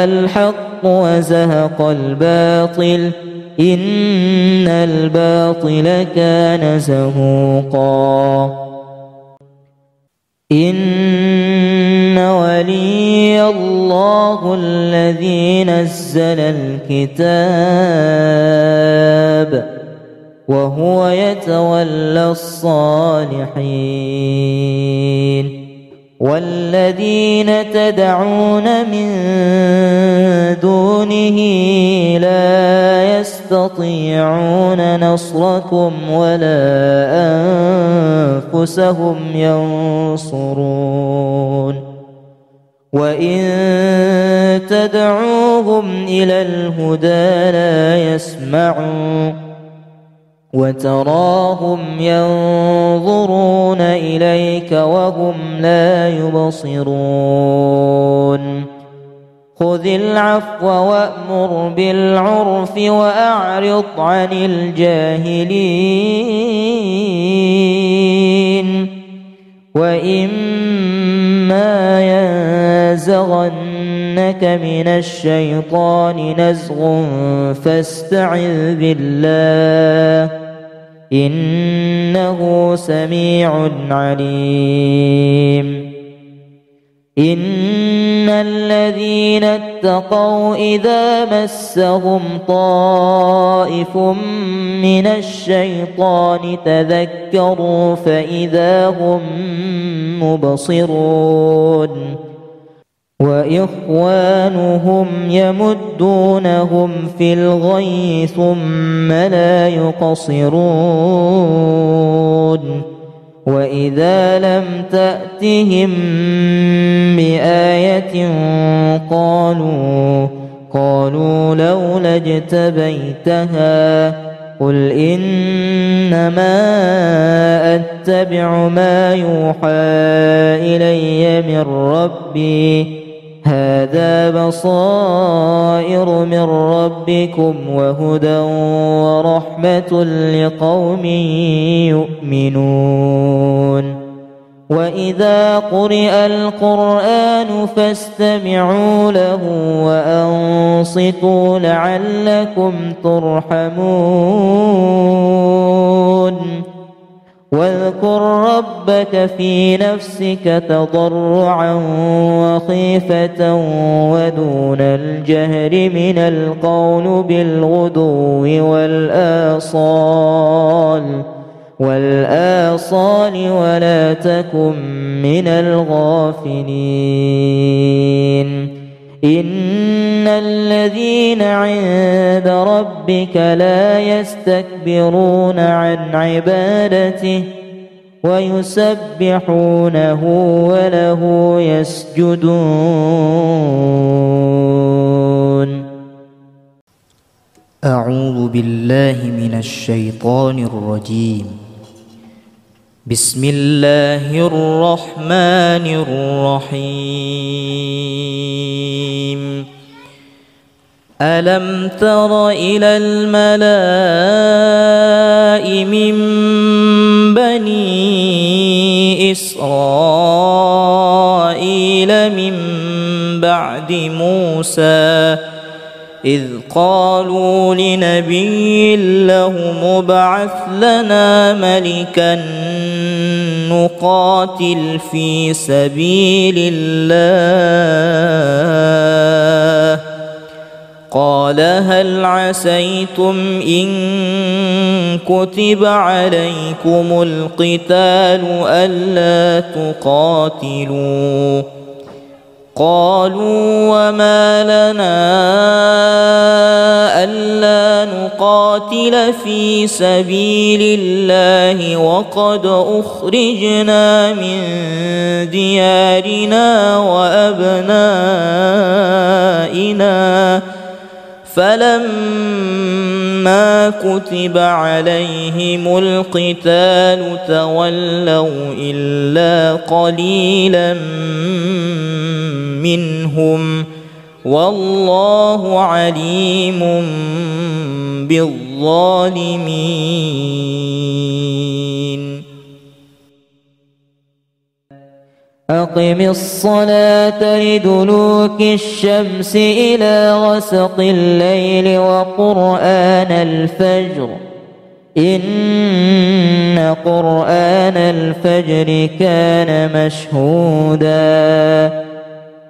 الحق وزهق الباطل إن الباطل كان زهوقا إن ولي الله الذي نزل الكتاب وهو يتولى الصالحين والذين تدعون من دونه لا يستطيعون نصركم ولا أنفسهم ينصرون وإن تدعوهم إلى الهدى لا يسمعون وتراهم ينظرون إليك وهم لا يبصرون خذ العفو وأمر بالعرف وأعرض عن الجاهلين وإما ينزغنك من الشيطان نزغ فاستعذ بالله إنه سميع عليم إن الذين اتقوا إذا مسهم طائف من الشيطان تذكروا فإذا هم مبصرون وإخوانهم يمدونهم في الغي ثم لا يقصرون وإذا لم تأتهم بآية قالوا لولا اجتبيتها قل إنما أتبع ما يوحى إلي من ربي هذا بصائر من ربكم وهدى ورحمة لقوم يؤمنون وإذا قرئ القرآن فاستمعوا له وأنصتوا لعلكم ترحمون واذكر ربك في نفسك تضرعا وخيفة ودون الجهر من القول بالغدو والآصال ولا تكن من الغافلين إن الذين عند ربك لا يستكبرون عن عبادته ويسبحونه وله يسجدون. أعوذ بالله من الشيطان الرجيم. بسم الله الرحمن الرحيم. ألم تر إلى الملأ من بني إسرائيل من بعد موسى إذ قالوا لنبي له ابعث لنا ملكا نقاتل في سبيل الله قال هل عسيتم إن كتب عليكم القتال ألا تقاتلوا قالوا وما لنا ألا نقاتل في سبيل الله وقد أخرجنا من ديارنا وأبنائنا فلما كتب عليهم القتال تولوا إلا قليلا منهم والله عليم بالظالمين. أقم الصلاة لدلوك الشمس إلى غسق الليل وقرآن الفجر إن قرآن الفجر كان مشهودا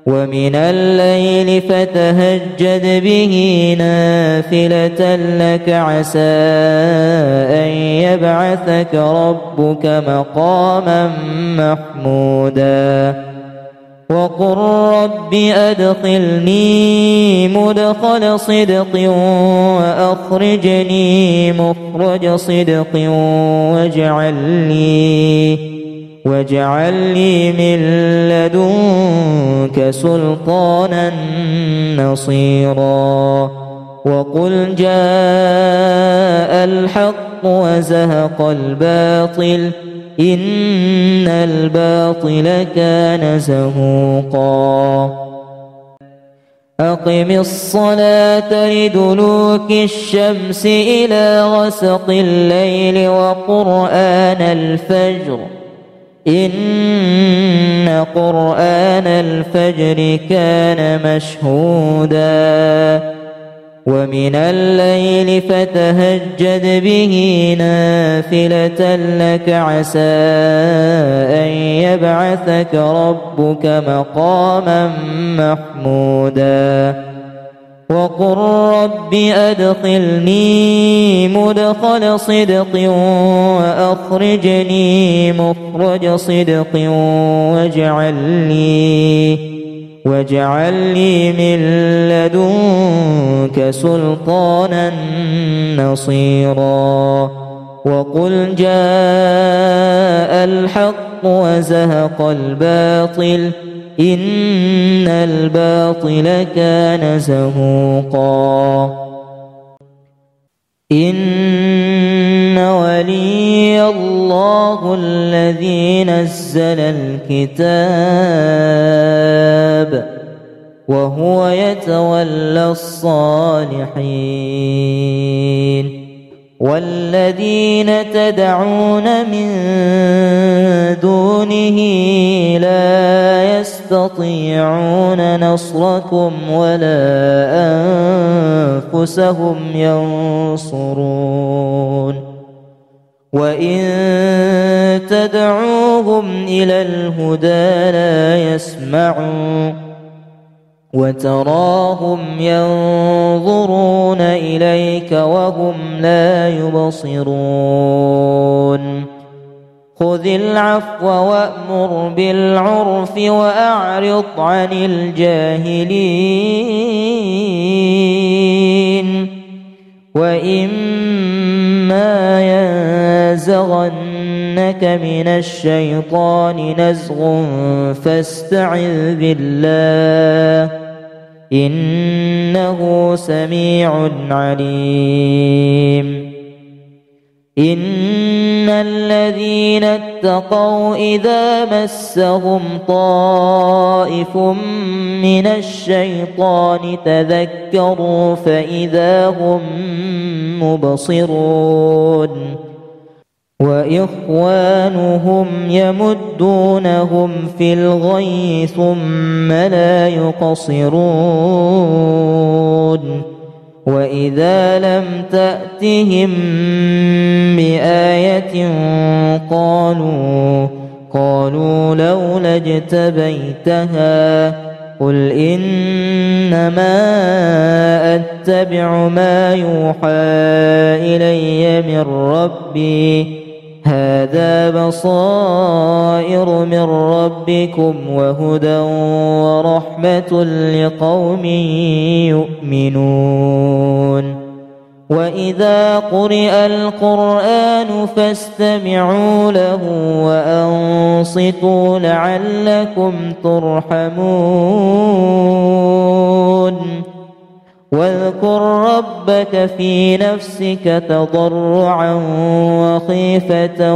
ومن الليل فتهجد به نافلة لك عسى أن يبعثك ربك مقاما محمودا وقل رب أدخلني مدخل صدق وأخرجني مخرج صدق واجعل لي من لدنك سلطانا نصيرا وقل جاء الحق وزهق الباطل إن الباطل كان زهوقا. أقم الصلاة لدلوك الشمس إلى غسق الليل وقرآن الفجر إن قرآن الفجر كان مشهودا ومن الليل فتهجد به نافلة لك عسى أن يبعثك ربك مقاما محمودا وقل رب أدخلني مدخل صدق وأخرجني مخرج صدق واجعل لي من لدنك سلطانا نصيرا وقل جاء الحق وزهق الباطل إن الباطل كان زهوقا. إن ولي الله الذي نزل الكتاب وهو يتولى الصالحين. والذين تدعون من دونه لا يستطيعون نصركم ولا أنفسهم ينصرون. وإن تدعوهم إلى الهدى لا يسمعون وتراهم ينظرون إليك وهم لا يبصرون. خذ العفو وأمر بالعرف وأعرض عن الجاهلين. وإما ينزغنك من الشيطان نزغ فاستعذ بالله إنه سميع عليم. إن الذين اتقوا إذا مسهم طائف من الشيطان تذكروا فإذا هم مبصرون. وإخوانهم يمدونهم في الغي ثم لا يقصرون. وإذا لم تأتهم بآية قالوا لولا اجتبيتها قل إنما أتبع ما يوحى إلي من ربي هذا بصائر من ربكم وهدى ورحمة لقوم يؤمنون. وإذا قرئ القرآن فاستمعوا له وأنصتوا لعلكم ترحمون. واذكر ربك في نفسك تضرعا وخيفة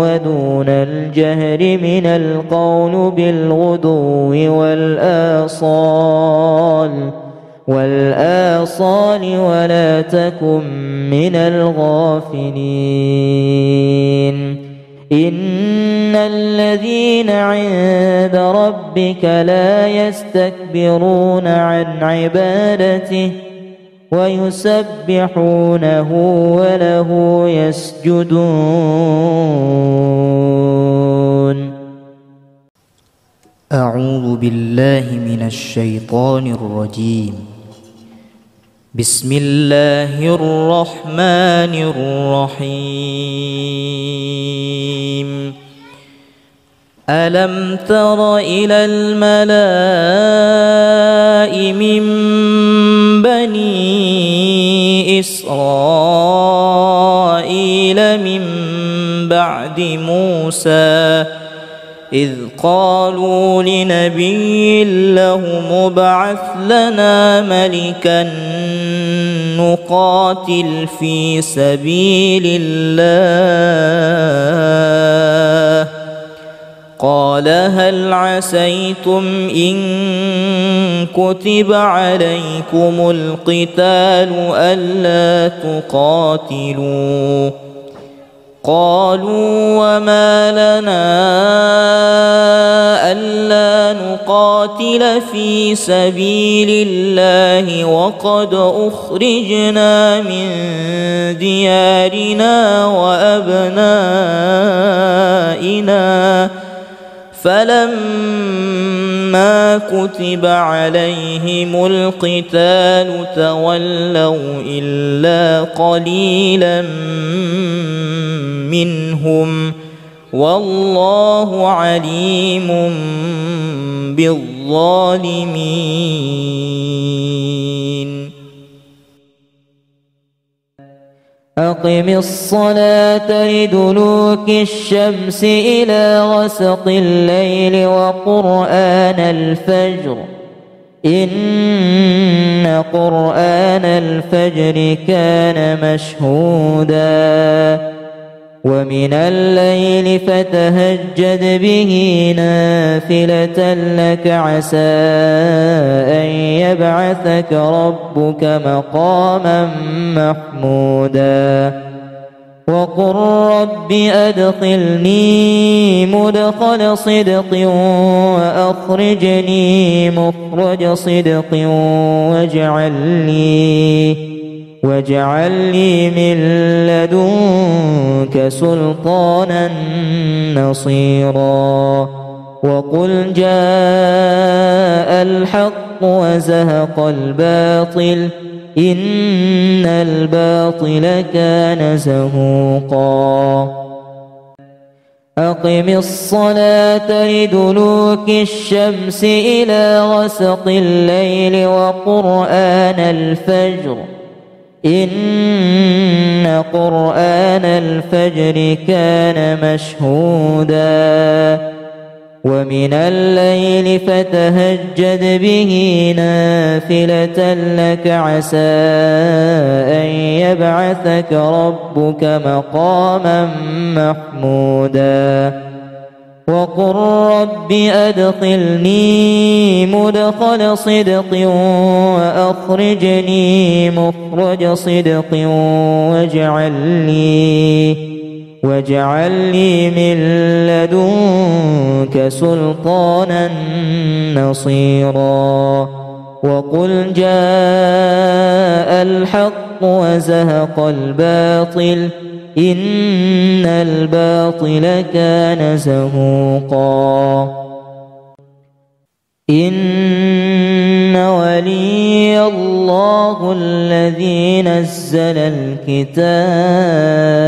ودون الجهر من القول بالغدو والآصال ولا تكن من الغافلين. إن الذين عند ربك لا يستكبرون عن عبادته ويسبحونه وله يسجدون. أعوذ بالله من الشيطان الرجيم. بسم الله الرحمن الرحيم. ألم تر إلى الملأ من بني إسرائيل من بعد موسى إذ قالوا لنبي له ابعث لنا ملكا نقاتل في سبيل الله قال هل عسيتم إن كتب عليكم القتال ألا تقاتلوا قالوا وما لنا ألا نقاتل في سبيل الله وقد أخرجنا من ديارنا وأبنائنا فلما كتب عليهم القتال تولوا إلا قليلا منهم والله عليم بالظالمين. أقم الصلاة لدلوك الشمس إلى غسق الليل وقرآن الفجر إن قرآن الفجر كان مشهودا ومن الليل فتهجد به نافلة لك عسى أن يبعثك ربك مقاما محمودا وقل رب أدخلني مدخل صدق وأخرجني مخرج صدق واجعل لي من لدنك سلطانا نصيرا وقل جاء الحق وزهق الباطل إن الباطل كان زهوقا أقم الصلاة لدلوك الشمس إلى غسق الليل وقرآن الفجر إن قرآن الفجر كان مشهودا ومن الليل فتهجد به نافلة لك عسى أن يبعثك ربك مقاما محمودا وقل رب أدخلني مدخل صدق وأخرجني مخرج صدق واجعل لي من لدنك سلطانا نصيرا وقل جاء الحق وزهق الباطل إن الباطل كان زهوقا إن ولي الله الذي نزل الكتاب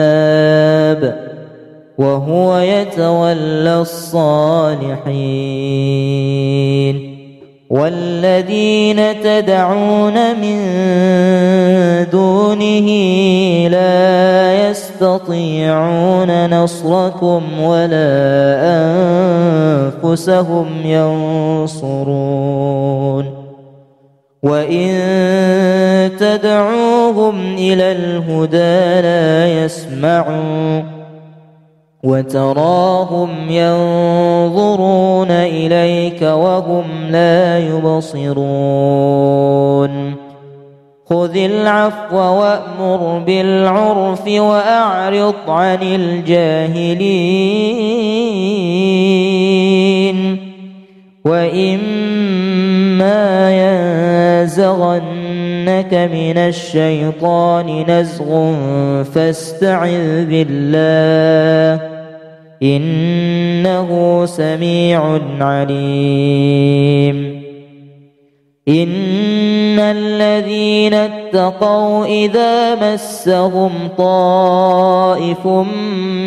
وهو يتولى الصالحين والذين تدعون من دونه لا يستطيعون نصركم ولا أنفسهم ينصرون وإن تدعوهم إلى الهدى لا يسمعون وتراهم ينظرون إليك وهم لا يبصرون خذ العفو وأمر بالعرف وأعرض عن الجاهلين وإما ينزغنك من الشيطان نزغ فاستعذ بالله إنه سميع عليم إن الذين اتقوا إذا مسهم طائف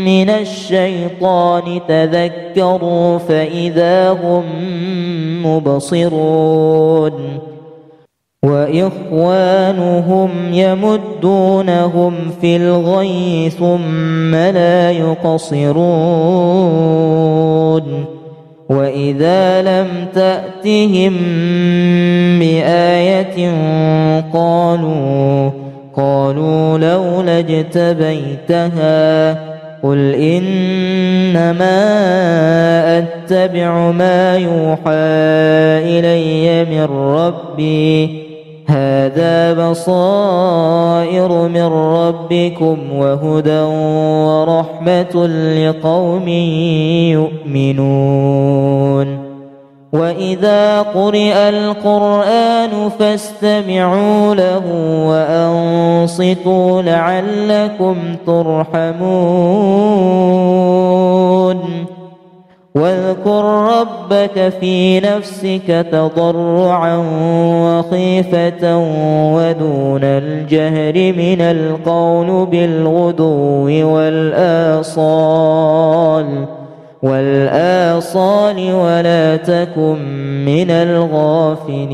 من الشيطان تذكروا فإذا هم مبصرون وإخوانهم يمدونهم في الغي ثم لا يقصرون وإذا لم تأتهم بآية قالوا لولا اجتبيتها قل إنما أتبع ما يوحى إلي من ربي هذا بصائر من ربكم وهدى ورحمة لقوم يؤمنون وإذا قرئ القرآن فاستمعوا له وأنصتوا لعلكم ترحمون واذكر ربك في نفسك تضرعا وخيفة ودون الجهر من القول بالغدو والآصال ولا تكن من الغافلين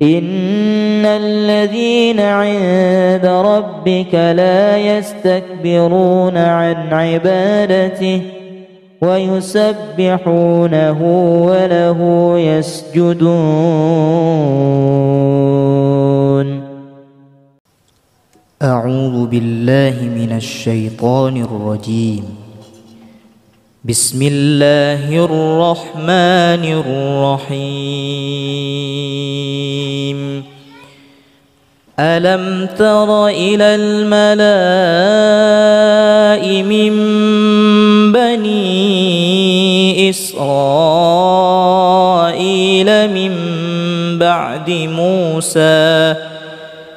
إن الذين عند ربك لا يستكبرون عن عبادته ويسبحونه وله يسجدون أعوذ بالله من الشيطان الرجيم. بسم الله الرحمن الرحيم. ألم تر إلى الملأ من بني إسرائيل من بعد موسى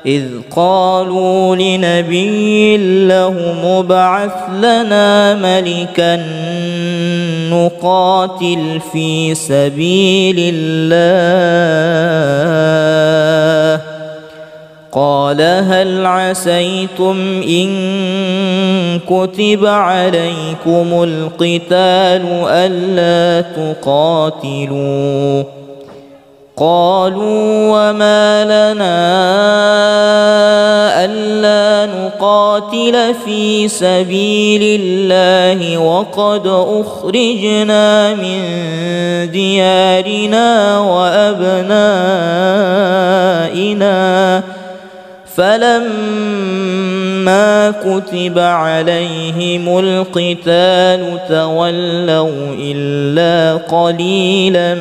إذ قالوا لنبي له ابعث لنا ملكا نقاتل في سبيل الله قال هل عسيتم إن كتب عليكم القتال ألا تقاتلوا قالوا وما لنا ألا نقاتل في سبيل الله وقد أخرجنا من ديارنا وأبنائنا فلما كتب عليهم القتال تولوا إلا قليلا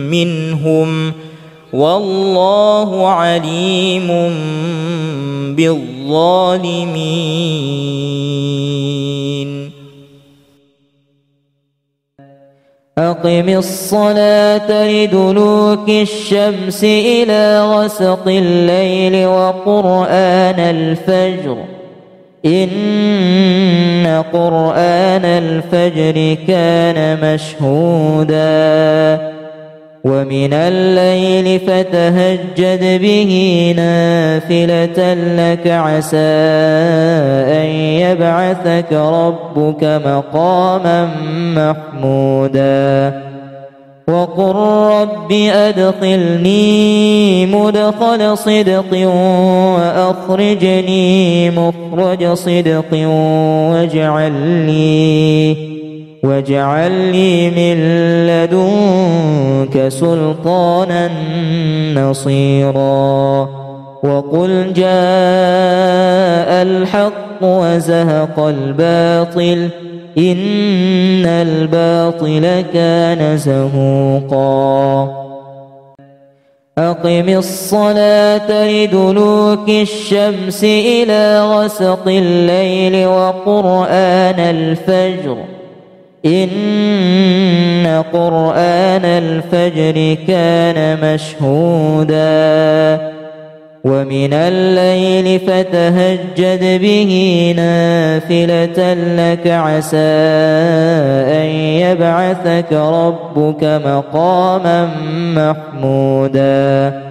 منهم والله عليم بالظالمين. أقم الصلاة لدلوك الشمس إلى غسق الليل وقرآن الفجر إن قرآن الفجر كان مشهودا ومن الليل فتهجد به نافلة لك عسى أن يبعثك ربك مقاما محمودا وقل رب أدخلني مدخل صدق وأخرجني مخرج صدق واجعل لي من لدنك سلطانا نصيرا وقل جاء الحق وزهق الباطل إن الباطل كان زهوقا. أقم الصلاة لدلوك الشمس إلى غسق الليل وقرآن الفجر إن قرآن الفجر كان مشهودا ومن الليل فتهجد به نافلة لك عسى أن يبعثك ربك مقاما محمودا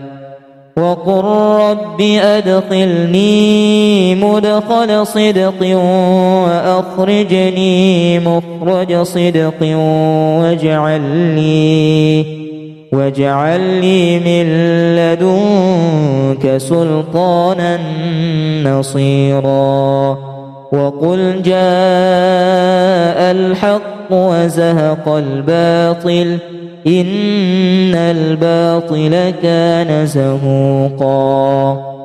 وقل رب أدخلني مدخل صدق وأخرجني مخرج صدق واجعل لي من لدنك سلطانا نصيرا وقل جاء الحق وزهق الباطل إن الباطل كان زهوقا.